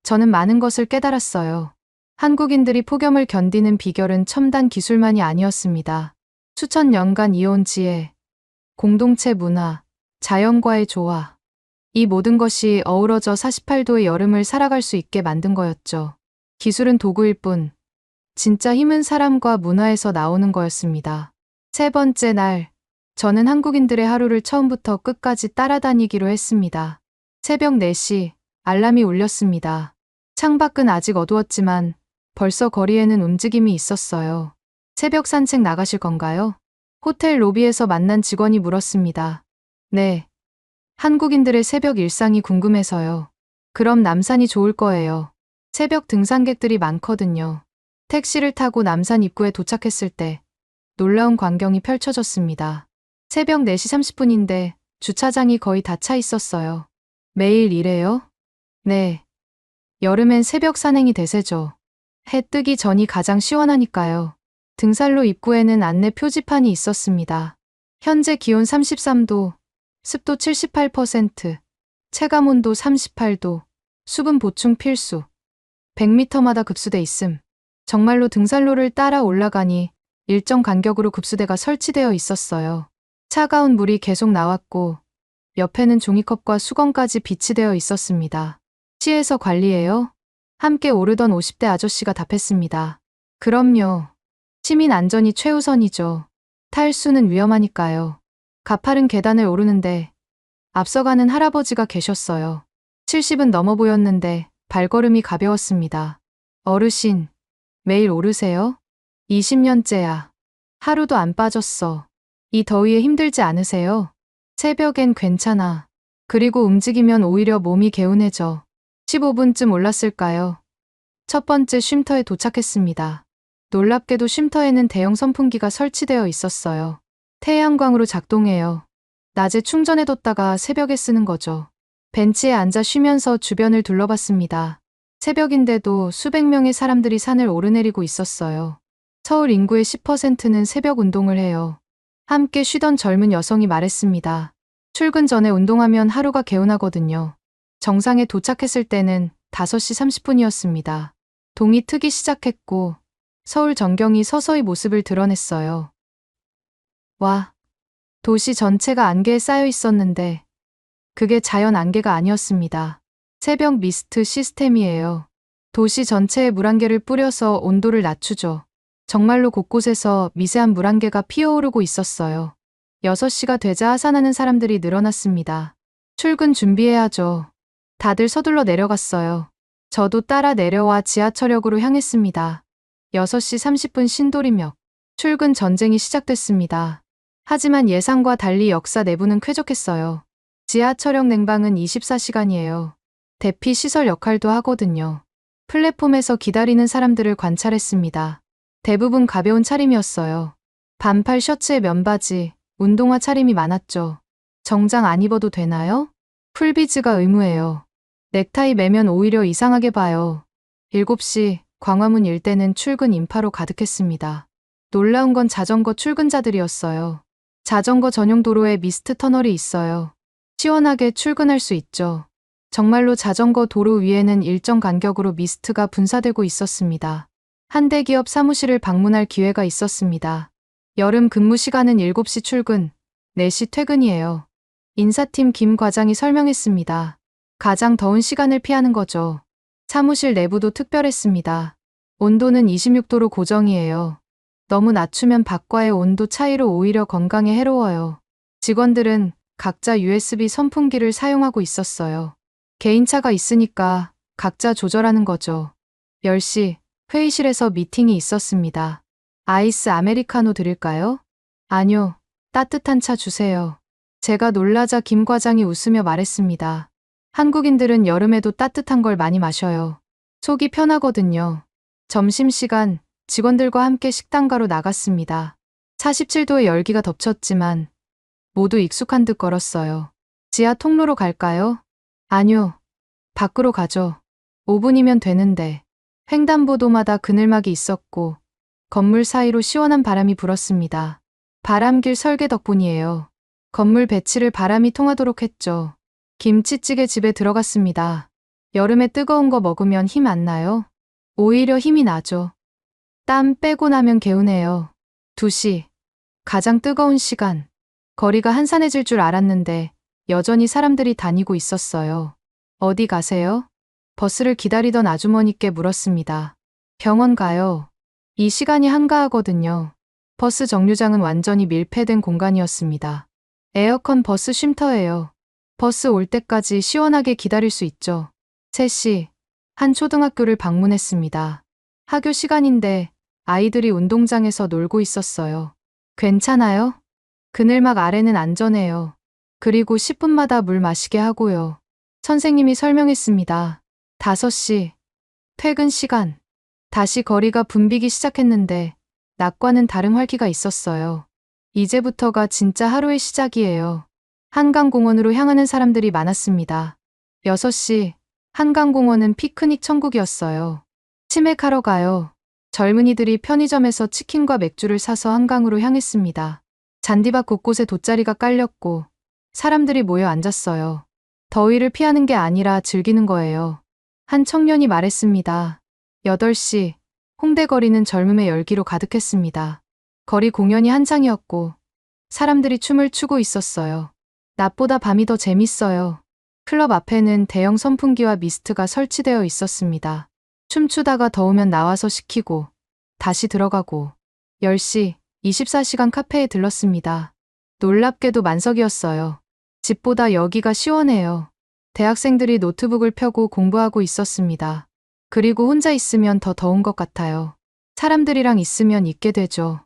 저는 많은 것을 깨달았어요. 한국인들이 폭염을 견디는 비결은 첨단 기술만이 아니었습니다. 수천 년간 이어온 지혜, 공동체 문화, 자연과의 조화. 이 모든 것이 어우러져 48도의 여름을 살아갈 수 있게 만든 거였죠. 기술은 도구일 뿐 진짜 힘은 사람과 문화에서 나오는 거였습니다. 세 번째 날, 저는 한국인들의 하루를 처음부터 끝까지 따라다니기로 했습니다. 새벽 4시, 알람이 울렸습니다. 창밖은 아직 어두웠지만 벌써 거리에는 움직임이 있었어요. 새벽 산책 나가실 건가요? 호텔 로비에서 만난 직원이 물었습니다. 네. 한국인들의 새벽 일상이 궁금해서요. 그럼 남산이 좋을 거예요. 새벽 등산객들이 많거든요. 택시를 타고 남산 입구에 도착했을 때 놀라운 광경이 펼쳐졌습니다. 새벽 4시 30분인데 주차장이 거의 다 차 있었어요. 매일 이래요? 네. 여름엔 새벽 산행이 대세죠. 해 뜨기 전이 가장 시원하니까요. 등산로 입구에는 안내 표지판이 있었습니다. 현재 기온 33도, 습도 78%, 체감온도 38도, 수분 보충 필수. 100m마다 급수대 있음. 정말로 등산로를 따라 올라가니 일정 간격으로 급수대가 설치되어 있었어요. 차가운 물이 계속 나왔고 옆에는 종이컵과 수건까지 비치되어 있었습니다. 시에서 관리해요? 함께 오르던 50대 아저씨가 답했습니다. 그럼요. 시민 안전이 최우선이죠. 탈수는 위험하니까요. 가파른 계단을 오르는데 앞서가는 할아버지가 계셨어요. 70은 넘어 보였는데 발걸음이 가벼웠습니다. 어르신, 매일 오르세요? 20년째야. 하루도 안 빠졌어. 이 더위에 힘들지 않으세요? 새벽엔 괜찮아. 그리고 움직이면 오히려 몸이 개운해져. 15분쯤 올랐을까요? 첫 번째 쉼터에 도착했습니다. 놀랍게도 쉼터에는 대형 선풍기가 설치되어 있었어요. 태양광으로 작동해요. 낮에 충전해뒀다가 새벽에 쓰는 거죠. 벤치에 앉아 쉬면서 주변을 둘러봤습니다. 새벽인데도 수백 명의 사람들이 산을 오르내리고 있었어요. 서울 인구의 10%는 새벽 운동을 해요. 함께 쉬던 젊은 여성이 말했습니다. 출근 전에 운동하면 하루가 개운하거든요. 정상에 도착했을 때는 5시 30분이었습니다. 동이 트기 시작했고 서울 전경이 서서히 모습을 드러냈어요. 와, 도시 전체가 안개에 쌓여 있었는데 그게 자연 안개가 아니었습니다. 새벽 미스트 시스템이에요. 도시 전체에 물안개를 뿌려서 온도를 낮추죠. 정말로 곳곳에서 미세한 물안개가 피어오르고 있었어요. 6시가 되자 하산하는 사람들이 늘어났습니다. 출근 준비해야죠. 다들 서둘러 내려갔어요. 저도 따라 내려와 지하철역으로 향했습니다. 6시 30분 신도림역. 출근 전쟁이 시작됐습니다. 하지만 예상과 달리 역사 내부는 쾌적했어요. 지하철역 냉방은 24시간이에요. 대피 시설 역할도 하거든요. 플랫폼에서 기다리는 사람들을 관찰했습니다. 대부분 가벼운 차림이었어요. 반팔 셔츠에 면바지, 운동화 차림이 많았죠. 정장 안 입어도 되나요? 풀비즈가 의무예요. 넥타이 매면 오히려 이상하게 봐요. 7시 광화문 일대는 출근 인파로 가득했습니다. 놀라운 건 자전거 출근자들이었어요. 자전거 전용 도로에 미스트 터널이 있어요. 시원하게 출근할 수 있죠. 정말로 자전거 도로 위에는 일정 간격으로 미스트가 분사되고 있었습니다. 한 대기업 사무실을 방문할 기회가 있었습니다. 여름 근무 시간은 7시 출근, 4시 퇴근이에요. 인사팀 김 과장이 설명했습니다. 가장 더운 시간을 피하는 거죠. 사무실 내부도 특별했습니다. 온도는 26도로 고정이에요. 너무 낮추면 밖과의 온도 차이로 오히려 건강에 해로워요. 직원들은 각자 USB 선풍기를 사용하고 있었어요. 개인차가 있으니까 각자 조절하는 거죠. 10시 회의실에서 미팅이 있었습니다. 아이스 아메리카노 드릴까요? 아니요, 따뜻한 차 주세요. 제가 놀라자 김 과장이 웃으며 말했습니다. 한국인들은 여름에도 따뜻한 걸 많이 마셔요. 속이 편하거든요. 점심시간 직원들과 함께 식당가로 나갔습니다. 47도의 열기가 덮쳤지만 모두 익숙한 듯 걸었어요. 지하 통로로 갈까요? 아니요. 밖으로 가죠. 5분이면 되는데. 횡단보도마다 그늘막이 있었고 건물 사이로 시원한 바람이 불었습니다. 바람길 설계 덕분이에요. 건물 배치를 바람이 통하도록 했죠. 김치찌개 집에 들어갔습니다. 여름에 뜨거운 거 먹으면 힘 안 나요? 오히려 힘이 나죠. 땀 빼고 나면 개운해요. 2시. 가장 뜨거운 시간. 거리가 한산해질 줄 알았는데 여전히 사람들이 다니고 있었어요. 어디 가세요? 버스를 기다리던 아주머니께 물었습니다. 병원 가요. 이 시간이 한가하거든요. 버스 정류장은 완전히 밀폐된 공간이었습니다. 에어컨 버스 쉼터예요. 버스 올 때까지 시원하게 기다릴 수 있죠. 3시, 한 초등학교를 방문했습니다. 학교 시간인데 아이들이 운동장에서 놀고 있었어요. 괜찮아요? 그늘막 아래는 안전해요. 그리고 10분마다 물 마시게 하고요. 선생님이 설명했습니다. 5시, 퇴근 시간. 다시 거리가 붐비기 시작했는데 낮과는 다른 활기가 있었어요. 이제부터가 진짜 하루의 시작이에요. 한강공원으로 향하는 사람들이 많았습니다. 6시, 한강공원은 피크닉 천국이었어요. 치맥하러 가요. 젊은이들이 편의점에서 치킨과 맥주를 사서 한강으로 향했습니다. 잔디밭 곳곳에 돗자리가 깔렸고 사람들이 모여 앉았어요. 더위를 피하는 게 아니라 즐기는 거예요. 한 청년이 말했습니다. 8시, 홍대 거리는 젊음의 열기로 가득했습니다. 거리 공연이 한창이었고 사람들이 춤을 추고 있었어요. 낮보다 밤이 더 재밌어요. 클럽 앞에는 대형 선풍기와 미스트가 설치되어 있었습니다. 춤추다가 더우면 나와서 식히고 다시 들어가고 10시, 24시간 카페에 들렀습니다. 놀랍게도 만석이었어요. 집보다 여기가 시원해요. 대학생들이 노트북을 펴고 공부하고 있었습니다. 그리고 혼자 있으면 더 더운 것 같아요. 사람들이랑 있으면 있게 되죠.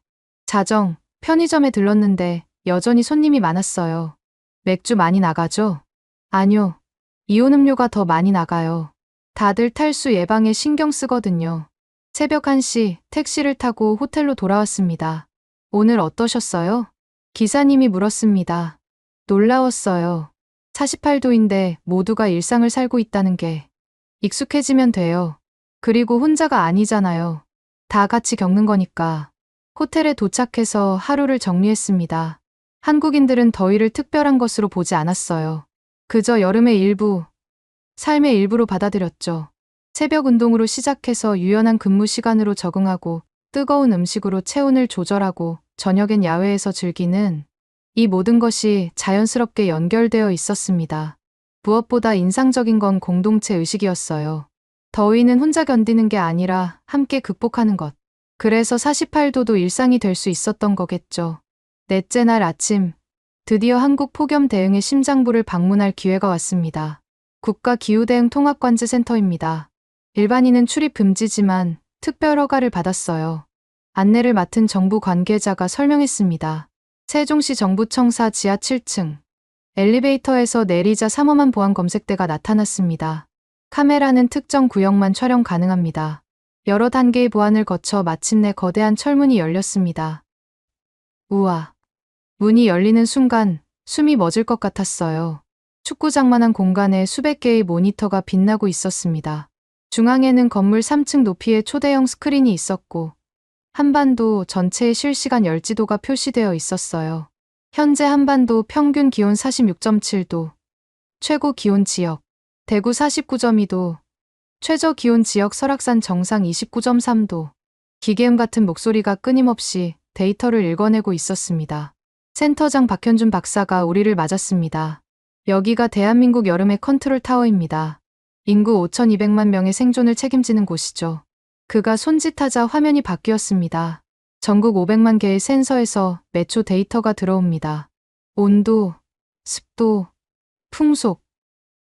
자정, 편의점에 들렀는데 여전히 손님이 많았어요. 맥주 많이 나가죠? 아니요. 이온 음료가 더 많이 나가요. 다들 탈수 예방에 신경 쓰거든요. 새벽 1시 택시를 타고 호텔로 돌아왔습니다. 오늘 어떠셨어요? 기사님이 물었습니다. 놀라웠어요. 48도인데 모두가 일상을 살고 있다는 게 익숙해지면 돼요. 그리고 혼자가 아니잖아요. 다 같이 겪는 거니까. 호텔에 도착해서 하루를 정리했습니다. 한국인들은 더위를 특별한 것으로 보지 않았어요. 그저 여름의 일부, 삶의 일부로 받아들였죠. 새벽 운동으로 시작해서 유연한 근무 시간으로 적응하고 뜨거운 음식으로 체온을 조절하고 저녁엔 야외에서 즐기는 이 모든 것이 자연스럽게 연결되어 있었습니다. 무엇보다 인상적인 건 공동체 의식이었어요. 더위는 혼자 견디는 게 아니라 함께 극복하는 것. 그래서 48도도 일상이 될 수 있었던 거겠죠. 넷째 날 아침, 드디어 한국 폭염 대응의 심장부를 방문할 기회가 왔습니다. 국가기후대응 통합관제센터입니다. 일반인은 출입 금지지만 특별 허가를 받았어요. 안내를 맡은 정부 관계자가 설명했습니다. 세종시 정부청사 지하 7층. 엘리베이터에서 내리자 삼엄한 보안 검색대가 나타났습니다. 카메라는 특정 구역만 촬영 가능합니다. 여러 단계의 보안을 거쳐 마침내 거대한 철문이 열렸습니다. 우와. 문이 열리는 순간 숨이 멎을 것 같았어요. 축구장만한 공간에 수백 개의 모니터가 빛나고 있었습니다. 중앙에는 건물 3층 높이의 초대형 스크린이 있었고 한반도 전체의 실시간 열지도가 표시되어 있었어요. 현재 한반도 평균 기온 46.7도, 최고 기온 지역, 대구 49.2도, 최저 기온 지역 설악산 정상 29.3도, 기계음 같은 목소리가 끊임없이 데이터를 읽어내고 있었습니다. 센터장 박현준 박사가 우리를 맞았습니다. 여기가 대한민국 여름의 컨트롤 타워입니다. 인구 5,200만 명의 생존을 책임지는 곳이죠. 그가 손짓하자 화면이 바뀌었습니다. 전국 500만 개의 센서에서 매초 데이터가 들어옵니다. 온도, 습도, 풍속,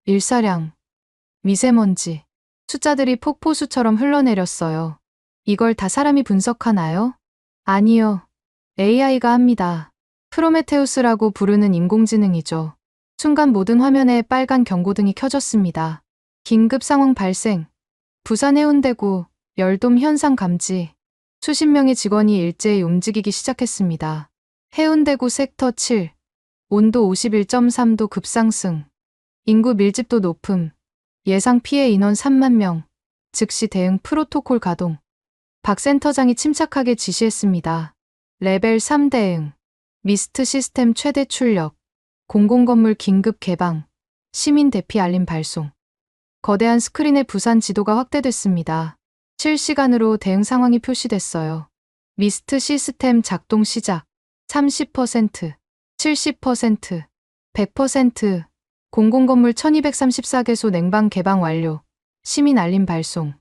일사량, 미세먼지. 숫자들이 폭포수처럼 흘러내렸어요. 이걸 다 사람이 분석하나요? 아니요. AI가 합니다. 프로메테우스라고 부르는 인공지능이죠. 순간 모든 화면에 빨간 경고등이 켜졌습니다. 긴급 상황 발생. 부산 해운대구 열돔 현상 감지. 수십 명의 직원이 일제히 움직이기 시작했습니다. 해운대구 섹터 7. 온도 51.3도 급상승. 인구 밀집도 높음. 예상 피해 인원 3만 명. 즉시 대응 프로토콜 가동. 박 센터장이 침착하게 지시했습니다. 레벨 3 대응. 미스트 시스템 최대 출력. 공공건물 긴급 개방. 시민 대피 알림 발송. 거대한 스크린에 부산 지도가 확대됐습니다. 실시간으로 대응 상황이 표시됐어요. 미스트 시스템 작동 시작. 30%, 70%, 100%, 공공건물 1234개소 냉방 개방 완료. 시민 알림 발송.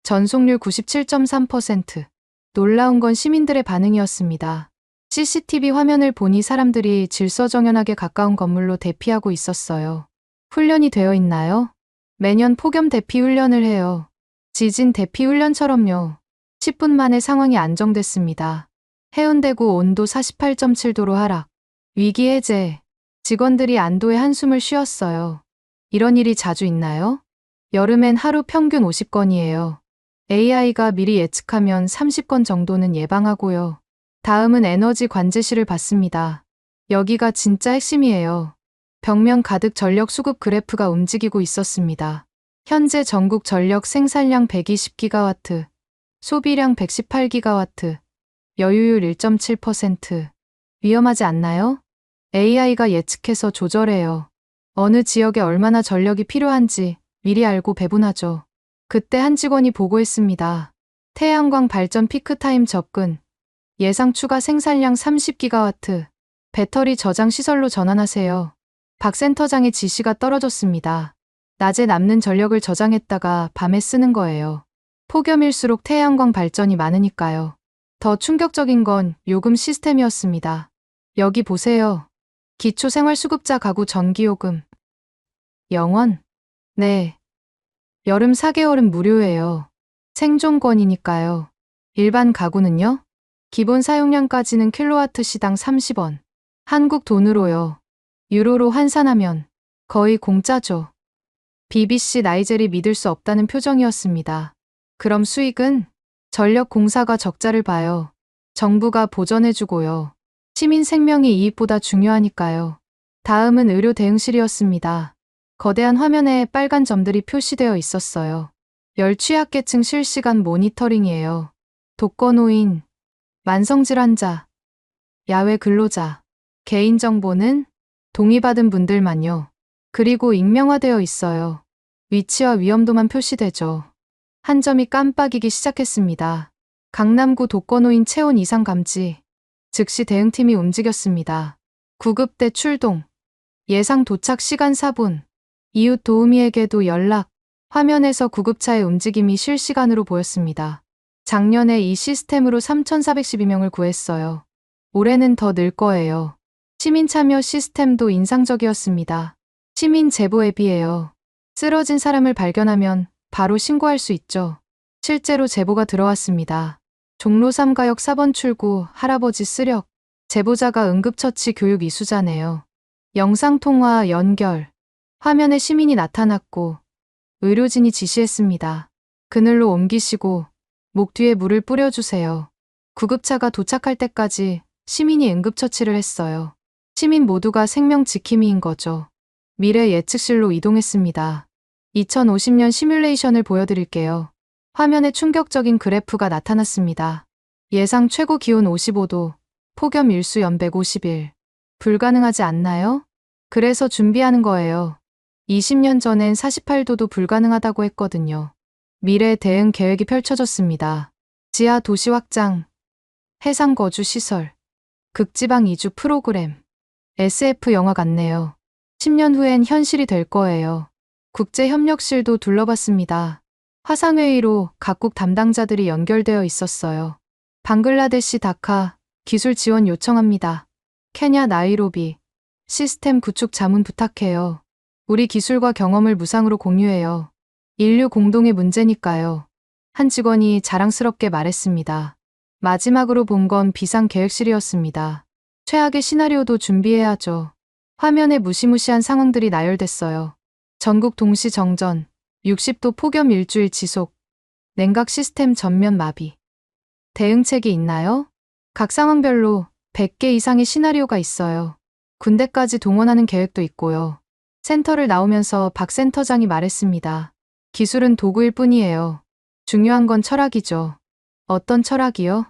전속률 97.3%. 놀라운 건 시민들의 반응이었습니다. CCTV 화면을 보니 사람들이 질서정연하게 가까운 건물로 대피하고 있었어요. 훈련이 되어 있나요? 매년 폭염 대피 훈련을 해요. 지진 대피 훈련처럼요. 10분 만에 상황이 안정됐습니다. 해운대구 온도 48.7도로 하락. 위기 해제. 직원들이 안도의 한숨을 쉬었어요. 이런 일이 자주 있나요? 여름엔 하루 평균 50건이에요. AI가 미리 예측하면 30건 정도는 예방하고요. 다음은 에너지 관제실을 봤습니다. 여기가 진짜 핵심이에요. 벽면 가득 전력 수급 그래프가 움직이고 있었습니다. 현재 전국 전력 생산량 120기가와트, 소비량 118기가와트, 여유율 1.7%. 위험하지 않나요? AI가 예측해서 조절해요. 어느 지역에 얼마나 전력이 필요한지 미리 알고 배분하죠. 그때 한 직원이 보고했습니다. 태양광 발전 피크타임 접근. 예상 추가 생산량 30기가와트. 배터리 저장 시설로 전환하세요. 박 센터장의 지시가 떨어졌습니다. 낮에 남는 전력을 저장했다가 밤에 쓰는 거예요. 폭염일수록 태양광 발전이 많으니까요. 더 충격적인 건 요금 시스템이었습니다. 여기 보세요. 기초생활수급자 가구 전기요금. 0원? 네. 여름 4개월은 무료예요. 생존권이니까요. 일반 가구는요? 기본 사용량까지는 킬로와트 시당 30원. 한국 돈으로요. 유로로 환산하면 거의 공짜죠. BBC 나이젤이 믿을 수 없다는 표정이었습니다. 그럼 수익은? 전력공사가 적자를 봐요. 정부가 보전해주고요. 시민 생명이 이익보다 중요하니까요. 다음은 의료 대응실이었습니다. 거대한 화면에 빨간 점들이 표시되어 있었어요. 열 취약계층 실시간 모니터링이에요. 독거노인, 만성질 환자, 야외 근로자, 개인정보는 동의받은 분들만요. 그리고 익명화되어 있어요. 위치와 위험도만 표시되죠. 한 점이 깜빡이기 시작했습니다. 강남구 독거노인 체온 이상 감지. 즉시 대응팀이 움직였습니다. 구급대 출동. 예상 도착 시간 4분. 이웃 도우미에게도 연락. 화면에서 구급차의 움직임이 실시간으로 보였습니다. 작년에 이 시스템으로 3,412명을 구했어요. 올해는 더 늘 거예요. 시민 참여 시스템도 인상적이었습니다. 시민 제보 앱이에요. 쓰러진 사람을 발견하면 바로 신고할 수 있죠. 실제로 제보가 들어왔습니다. 종로 3가역 4번 출구 할아버지 쓰력. 제보자가 응급처치 교육 이수자네요. 영상통화 연결. 화면에 시민이 나타났고 의료진이 지시했습니다. 그늘로 옮기시고 목 뒤에 물을 뿌려주세요. 구급차가 도착할 때까지 시민이 응급처치를 했어요. 시민 모두가 생명 지킴이인 거죠. 미래 예측실로 이동했습니다. 2050년 시뮬레이션을 보여드릴게요. 화면에 충격적인 그래프가 나타났습니다. 예상 최고 기온 55도, 폭염 일수 연 150일. 불가능하지 않나요? 그래서 준비하는 거예요. 20년 전엔 48도도 불가능하다고 했거든요. 미래 대응 계획이 펼쳐졌습니다. 지하 도시 확장, 해상 거주 시설, 극지방 이주 프로그램. SF 영화 같네요. 10년 후엔 현실이 될 거예요. 국제협력실도 둘러봤습니다. 화상회의로 각국 담당자들이 연결되어 있었어요. 방글라데시 다카, 기술 지원 요청합니다. 케냐 나이로비, 시스템 구축 자문 부탁해요. 우리 기술과 경험을 무상으로 공유해요. 인류 공동의 문제니까요. 한 직원이 자랑스럽게 말했습니다. 마지막으로 본 건 비상계획실이었습니다. 최악의 시나리오도 준비해야죠. 화면에 무시무시한 상황들이 나열됐어요. 전국 동시 정전, 60도 폭염 일주일 지속, 냉각 시스템 전면 마비. 대응책이 있나요? 각 상황별로 100개 이상의 시나리오가 있어요. 군대까지 동원하는 계획도 있고요. 센터를 나오면서 박 센터장이 말했습니다. 기술은 도구일 뿐이에요. 중요한 건 철학이죠. 어떤 철학이요?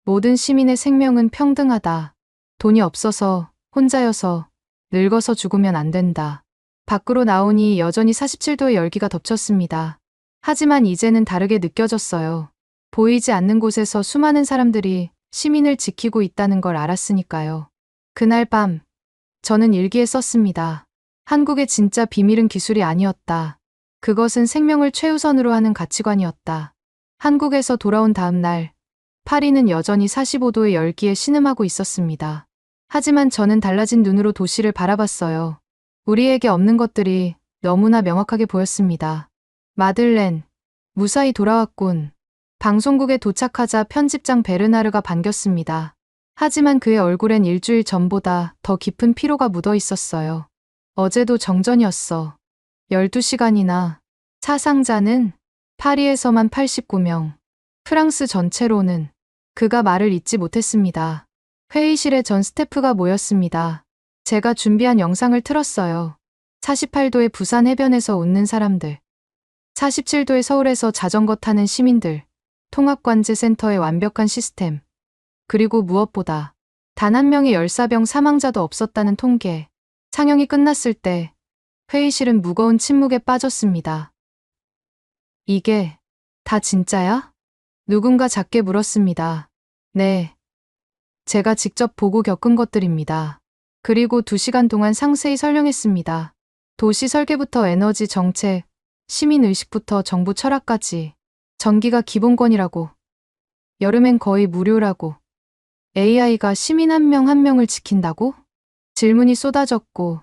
모든 시민의 생명은 평등하다. 돈이 없어서, 혼자여서, 늙어서 죽으면 안 된다. 밖으로 나오니 여전히 47도의 열기가 덮쳤습니다. 하지만 이제는 다르게 느껴졌어요. 보이지 않는 곳에서 수많은 사람들이 시민을 지키고 있다는 걸 알았으니까요. 그날 밤, 저는 일기에 썼습니다. 한국의 진짜 비밀은 기술이 아니었다. 그것은 생명을 최우선으로 하는 가치관이었다. 한국에서 돌아온 다음 날, 파리는 여전히 45도의 열기에 신음하고 있었습니다. 하지만 저는 달라진 눈으로 도시를 바라봤어요. 우리에게 없는 것들이 너무나 명확하게 보였습니다. 마들렌, 무사히 돌아왔군. 방송국에 도착하자 편집장 베르나르가 반겼습니다. 하지만 그의 얼굴엔 일주일 전보다 더 깊은 피로가 묻어 있었어요. 어제도 정전이었어. 12시간이나. 사상자는 파리에서만 89명. 프랑스 전체로는. 그가 말을 잇지 못했습니다. 회의실에 전 스태프가 모였습니다. 제가 준비한 영상을 틀었어요. 48도의 부산 해변에서 웃는 사람들. 47도의 서울에서 자전거 타는 시민들. 통합관제센터의 완벽한 시스템. 그리고 무엇보다 단 한 명의 열사병 사망자도 없었다는 통계. 상영이 끝났을 때 회의실은 무거운 침묵에 빠졌습니다. 이게 다 진짜야? 누군가 작게 물었습니다. 네. 제가 직접 보고 겪은 것들입니다. 그리고 2시간 동안 상세히 설명했습니다. 도시 설계부터 에너지 정책, 시민의식부터 정부 철학까지. 전기가 기본권이라고. 여름엔 거의 무료라고. AI가 시민 한 명 한 명을 지킨다고? 질문이 쏟아졌고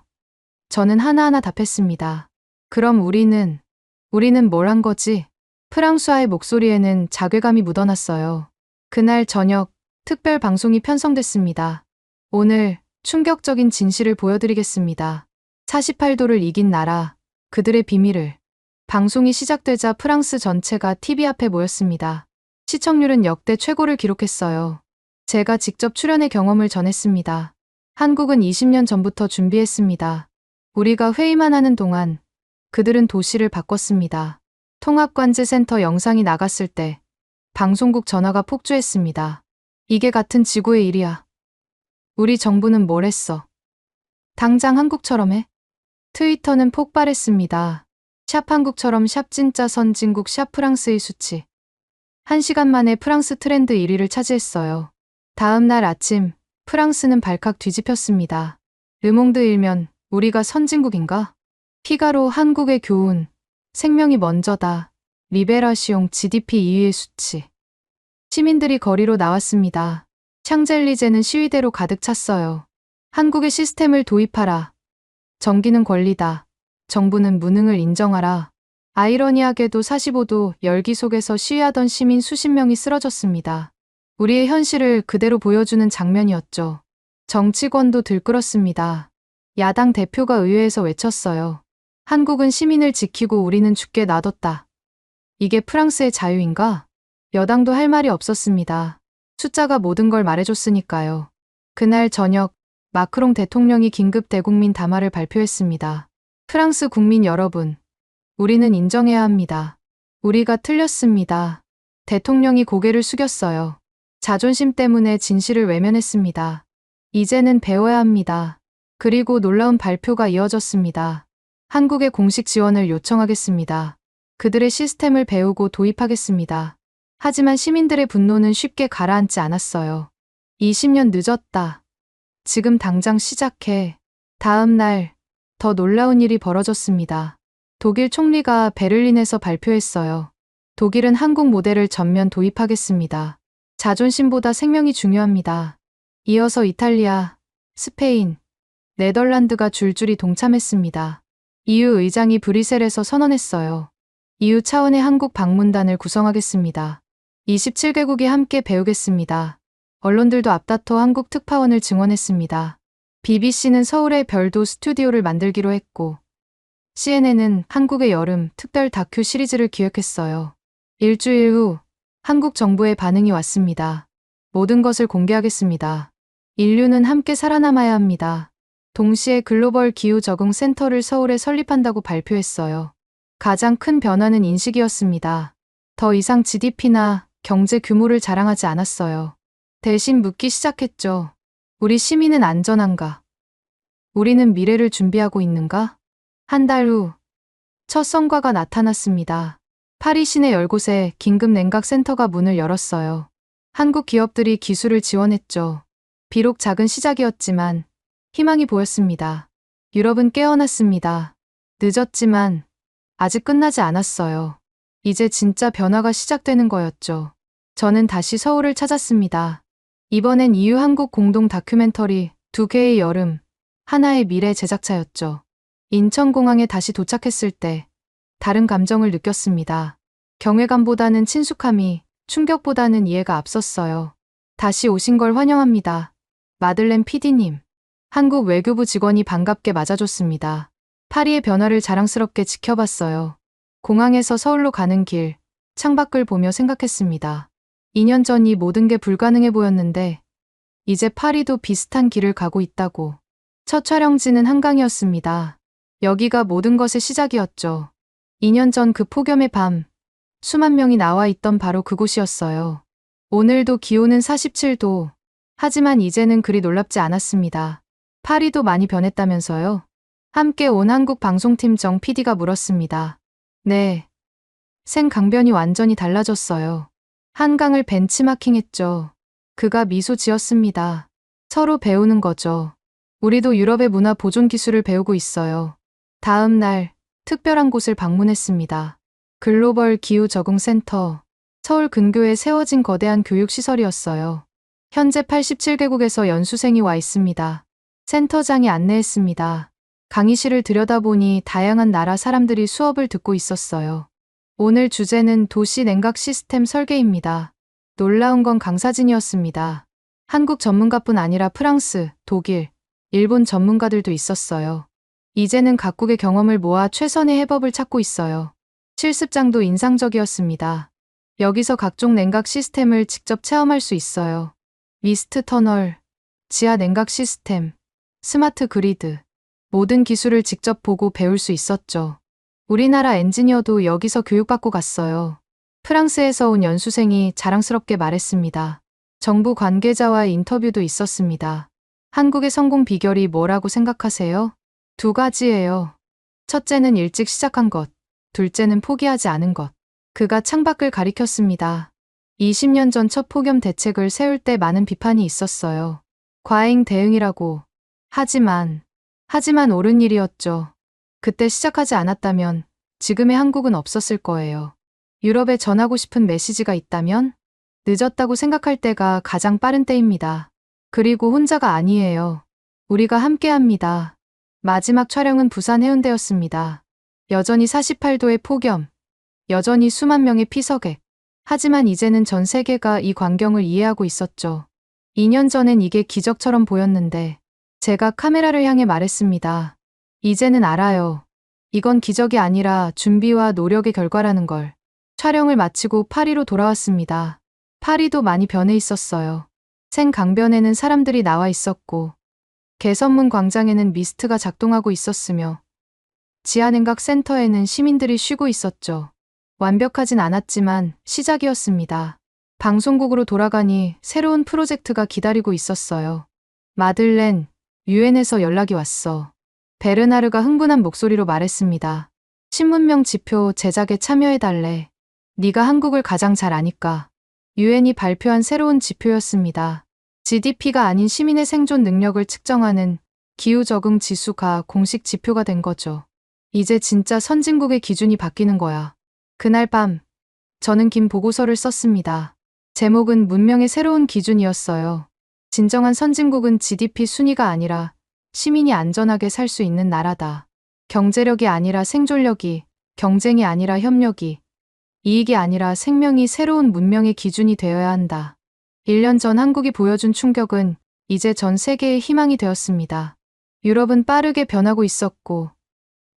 저는 하나하나 답했습니다. 그럼 우리는 뭘 한 거지? 프랑스아의 목소리에는 자괴감이 묻어났어요. 그날 저녁 특별 방송이 편성됐습니다. 오늘 충격적인 진실을 보여드리겠습니다. 48도를 이긴 나라, 그들의 비밀을. 방송이 시작되자 프랑스 전체가 TV 앞에 모였습니다. 시청률은 역대 최고를 기록했어요. 제가 직접 출연해 경험을 전했습니다. 한국은 20년 전부터 준비했습니다. 우리가 회의만 하는 동안 그들은 도시를 바꿨습니다. 통합관제센터 영상이 나갔을 때 방송국 전화가 폭주했습니다. 이게 같은 지구의 일이야. 우리 정부는 뭘 했어? 당장 한국처럼 해? 트위터는 폭발했습니다. 샵 한국처럼 샵 진짜 선진국 샵 프랑스의 수치. 1시간 만에 프랑스 트렌드 1위를 차지했어요. 다음 날 아침 프랑스는 발칵 뒤집혔습니다. 르몽드 일면 우리가 선진국인가? 피가로 한국의 교훈. 생명이 먼저다. 리베라시옹 GDP 2위의 수치. 시민들이 거리로 나왔습니다. 샹젤리제는 시위대로 가득 찼어요. 한국의 시스템을 도입하라. 전기는 권리다. 정부는 무능을 인정하라. 아이러니하게도 45도 열기 속에서 시위하던 시민 수십 명이 쓰러졌습니다. 우리의 현실을 그대로 보여주는 장면이었죠. 정치권도 들끓었습니다. 야당 대표가 의회에서 외쳤어요. 한국은 시민을 지키고 우리는 죽게 놔뒀다. 이게 프랑스의 자유인가? 여당도 할 말이 없었습니다. 숫자가 모든 걸 말해줬으니까요. 그날 저녁 마크롱 대통령이 긴급 대국민 담화를 발표했습니다. 프랑스 국민 여러분, 우리는 인정해야 합니다. 우리가 틀렸습니다. 대통령이 고개를 숙였어요. 자존심 때문에 진실을 외면했습니다. 이제는 배워야 합니다. 그리고 놀라운 발표가 이어졌습니다. 한국의 공식 지원을 요청하겠습니다. 그들의 시스템을 배우고 도입하겠습니다. 하지만 시민들의 분노는 쉽게 가라앉지 않았어요. 20년 늦었다. 지금 당장 시작해. 다음 날, 더 놀라운 일이 벌어졌습니다. 독일 총리가 베를린에서 발표했어요. 독일은 한국 모델을 전면 도입하겠습니다. 자존심보다 생명이 중요합니다. 이어서 이탈리아, 스페인, 네덜란드가 줄줄이 동참했습니다. EU 의장이 브뤼셀에서 선언했어요. EU 차원의 한국 방문단을 구성하겠습니다. 27개국이 함께 배우겠습니다. 언론들도 앞다퉈 한국 특파원을 증언했습니다. BBC는 서울의 별도 스튜디오를 만들기로 했고 CNN은 한국의 여름 특별 다큐 시리즈를 기획했어요. 일주일 후 한국 정부의 반응이 왔습니다. 모든 것을 공개하겠습니다. 인류는 함께 살아남아야 합니다. 동시에 글로벌 기후 적응 센터를 서울에 설립한다고 발표했어요. 가장 큰 변화는 인식이었습니다. 더 이상 GDP나 경제 규모를 자랑하지 않았어요. 대신 묻기 시작했죠. 우리 시민은 안전한가? 우리는 미래를 준비하고 있는가? 한 달 후, 첫 성과가 나타났습니다. 파리 시내 10곳에 긴급 냉각 센터가 문을 열었어요. 한국 기업들이 기술을 지원했죠. 비록 작은 시작이었지만 희망이 보였습니다. 유럽은 깨어났습니다. 늦었지만 아직 끝나지 않았어요. 이제 진짜 변화가 시작되는 거였죠. 저는 다시 서울을 찾았습니다. 이번엔 이유 한국 공동 다큐멘터리 두 개의 여름, 하나의 미래 제작차였죠. 인천공항에 다시 도착했을 때 다른 감정을 느꼈습니다. 경외감보다는 친숙함이, 충격보다는 이해가 앞섰어요. 다시 오신 걸 환영합니다. 마들렌 PD님. 한국 외교부 직원이 반갑게 맞아줬습니다. 파리의 변화를 자랑스럽게 지켜봤어요. 공항에서 서울로 가는 길, 창밖을 보며 생각했습니다. 2년 전 이 모든 게 불가능해 보였는데 이제 파리도 비슷한 길을 가고 있다고. 첫 촬영지는 한강이었습니다. 여기가 모든 것의 시작이었죠. 2년 전 그 폭염의 밤, 수만 명이 나와 있던 바로 그곳이었어요. 오늘도 기온은 47도. 하지만 이제는 그리 놀랍지 않았습니다. 파리도 많이 변했다면서요? 함께 온 한국 방송팀 정 PD가 물었습니다. 네. 생강변이 완전히 달라졌어요. 한강을 벤치마킹했죠. 그가 미소 지었습니다. 서로 배우는 거죠. 우리도 유럽의 문화 보존 기술을 배우고 있어요. 다음 날 특별한 곳을 방문했습니다. 글로벌 기후 적응 센터. 서울 근교에 세워진 거대한 교육시설이었어요. 현재 87개국에서 연수생이 와 있습니다. 센터장이 안내했습니다. 강의실을 들여다보니 다양한 나라 사람들이 수업을 듣고 있었어요. 오늘 주제는 도시 냉각 시스템 설계입니다. 놀라운 건 강사진이었습니다. 한국 전문가뿐 아니라 프랑스, 독일, 일본 전문가들도 있었어요. 이제는 각국의 경험을 모아 최선의 해법을 찾고 있어요. 실습장도 인상적이었습니다. 여기서 각종 냉각 시스템을 직접 체험할 수 있어요. 미스트 터널, 지하 냉각 시스템, 스마트 그리드. 모든 기술을 직접 보고 배울 수 있었죠. 우리나라 엔지니어도 여기서 교육받고 갔어요. 프랑스에서 온 연수생이 자랑스럽게 말했습니다. 정부 관계자와의 인터뷰도 있었습니다. 한국의 성공 비결이 뭐라고 생각하세요? 두 가지예요. 첫째는 일찍 시작한 것, 둘째는 포기하지 않은 것. 그가 창밖을 가리켰습니다. 20년 전 첫 폭염 대책을 세울 때 많은 비판이 있었어요. 과잉 대응이라고. 하지만 옳은 일이었죠. 그때 시작하지 않았다면 지금의 한국은 없었을 거예요. 유럽에 전하고 싶은 메시지가 있다면 늦었다고 생각할 때가 가장 빠른 때입니다. 그리고 혼자가 아니에요. 우리가 함께합니다. 마지막 촬영은 부산 해운대였습니다. 여전히 48도의 폭염, 여전히 수만 명의 피서객. 하지만 이제는 전 세계가 이 광경을 이해하고 있었죠. 2년 전엔 이게 기적처럼 보였는데 제가 카메라를 향해 말했습니다. 이제는 알아요. 이건 기적이 아니라 준비와 노력의 결과라는 걸. 촬영을 마치고 파리로 돌아왔습니다. 파리도 많이 변해 있었어요. 생강변에는 사람들이 나와 있었고 개선문 광장에는 미스트가 작동하고 있었으며 지하냉각 센터에는 시민들이 쉬고 있었죠. 완벽하진 않았지만 시작이었습니다. 방송국으로 돌아가니 새로운 프로젝트가 기다리고 있었어요. 마들렌, 유엔에서 연락이 왔어. 베르나르가 흥분한 목소리로 말했습니다. 신문명 지표 제작에 참여해달래. 네가 한국을 가장 잘 아니까. 유엔이 발표한 새로운 지표였습니다. GDP가 아닌 시민의 생존 능력을 측정하는 기후 적응 지수가 공식 지표가 된 거죠. 이제 진짜 선진국의 기준이 바뀌는 거야. 그날 밤, 저는 긴 보고서를 썼습니다. 제목은 문명의 새로운 기준이었어요. 진정한 선진국은 GDP 순위가 아니라 시민이 안전하게 살 수 있는 나라다. 경제력이 아니라 생존력이, 경쟁이 아니라 협력이, 이익이 아니라 생명이 새로운 문명의 기준이 되어야 한다. 1년 전 한국이 보여준 충격은 이제 전 세계의 희망이 되었습니다. 유럽은 빠르게 변하고 있었고,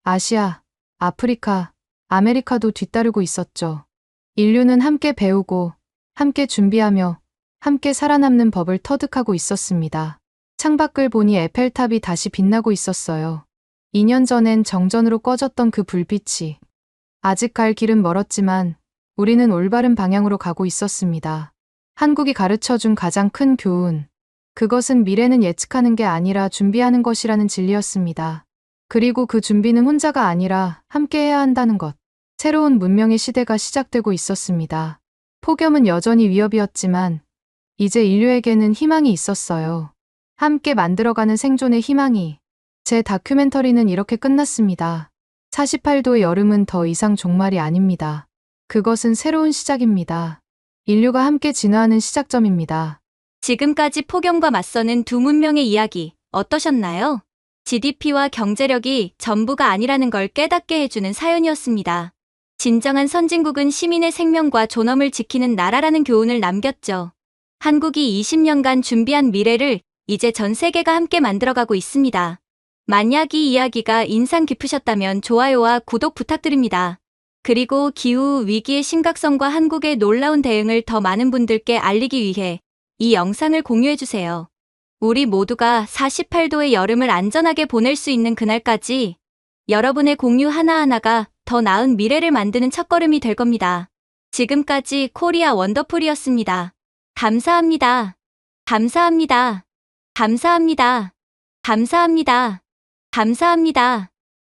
아시아, 아프리카, 아메리카도 뒤따르고 있었죠. 인류는 함께 배우고, 함께 준비하며, 함께 살아남는 법을 터득하고 있었습니다. 창밖을 보니 에펠탑이 다시 빛나고 있었어요. 2년 전엔 정전으로 꺼졌던 그 불빛이. 아직 갈 길은 멀었지만 우리는 올바른 방향으로 가고 있었습니다. 한국이 가르쳐준 가장 큰 교훈. 그것은 미래는 예측하는 게 아니라 준비하는 것이라는 진리였습니다. 그리고 그 준비는 혼자가 아니라 함께 해야 한다는 것. 새로운 문명의 시대가 시작되고 있었습니다. 폭염은 여전히 위협이었지만 이제 인류에게는 희망이 있었어요. 함께 만들어가는 생존의 희망이. 제 다큐멘터리는 이렇게 끝났습니다. 48도의 여름은 더 이상 종말이 아닙니다. 그것은 새로운 시작입니다. 인류가 함께 진화하는 시작점입니다. 지금까지 폭염과 맞서는 두 문명의 이야기 어떠셨나요? GDP와 경제력이 전부가 아니라는 걸 깨닫게 해주는 사연이었습니다. 진정한 선진국은 시민의 생명과 존엄을 지키는 나라라는 교훈을 남겼죠. 한국이 20년간 준비한 미래를 이제 전 세계가 함께 만들어가고 있습니다. 만약 이 이야기가 인상 깊으셨다면 좋아요와 구독 부탁드립니다. 그리고 기후 위기의 심각성과 한국의 놀라운 대응을 더 많은 분들께 알리기 위해 이 영상을 공유해주세요. 우리 모두가 48도의 여름을 안전하게 보낼 수 있는 그날까지 여러분의 공유 하나하나가 더 나은 미래를 만드는 첫걸음이 될 겁니다. 지금까지 코리아 원더풀이었습니다. 감사합니다. 감사합니다. 감사합니다. 감사합니다. 감사합니다.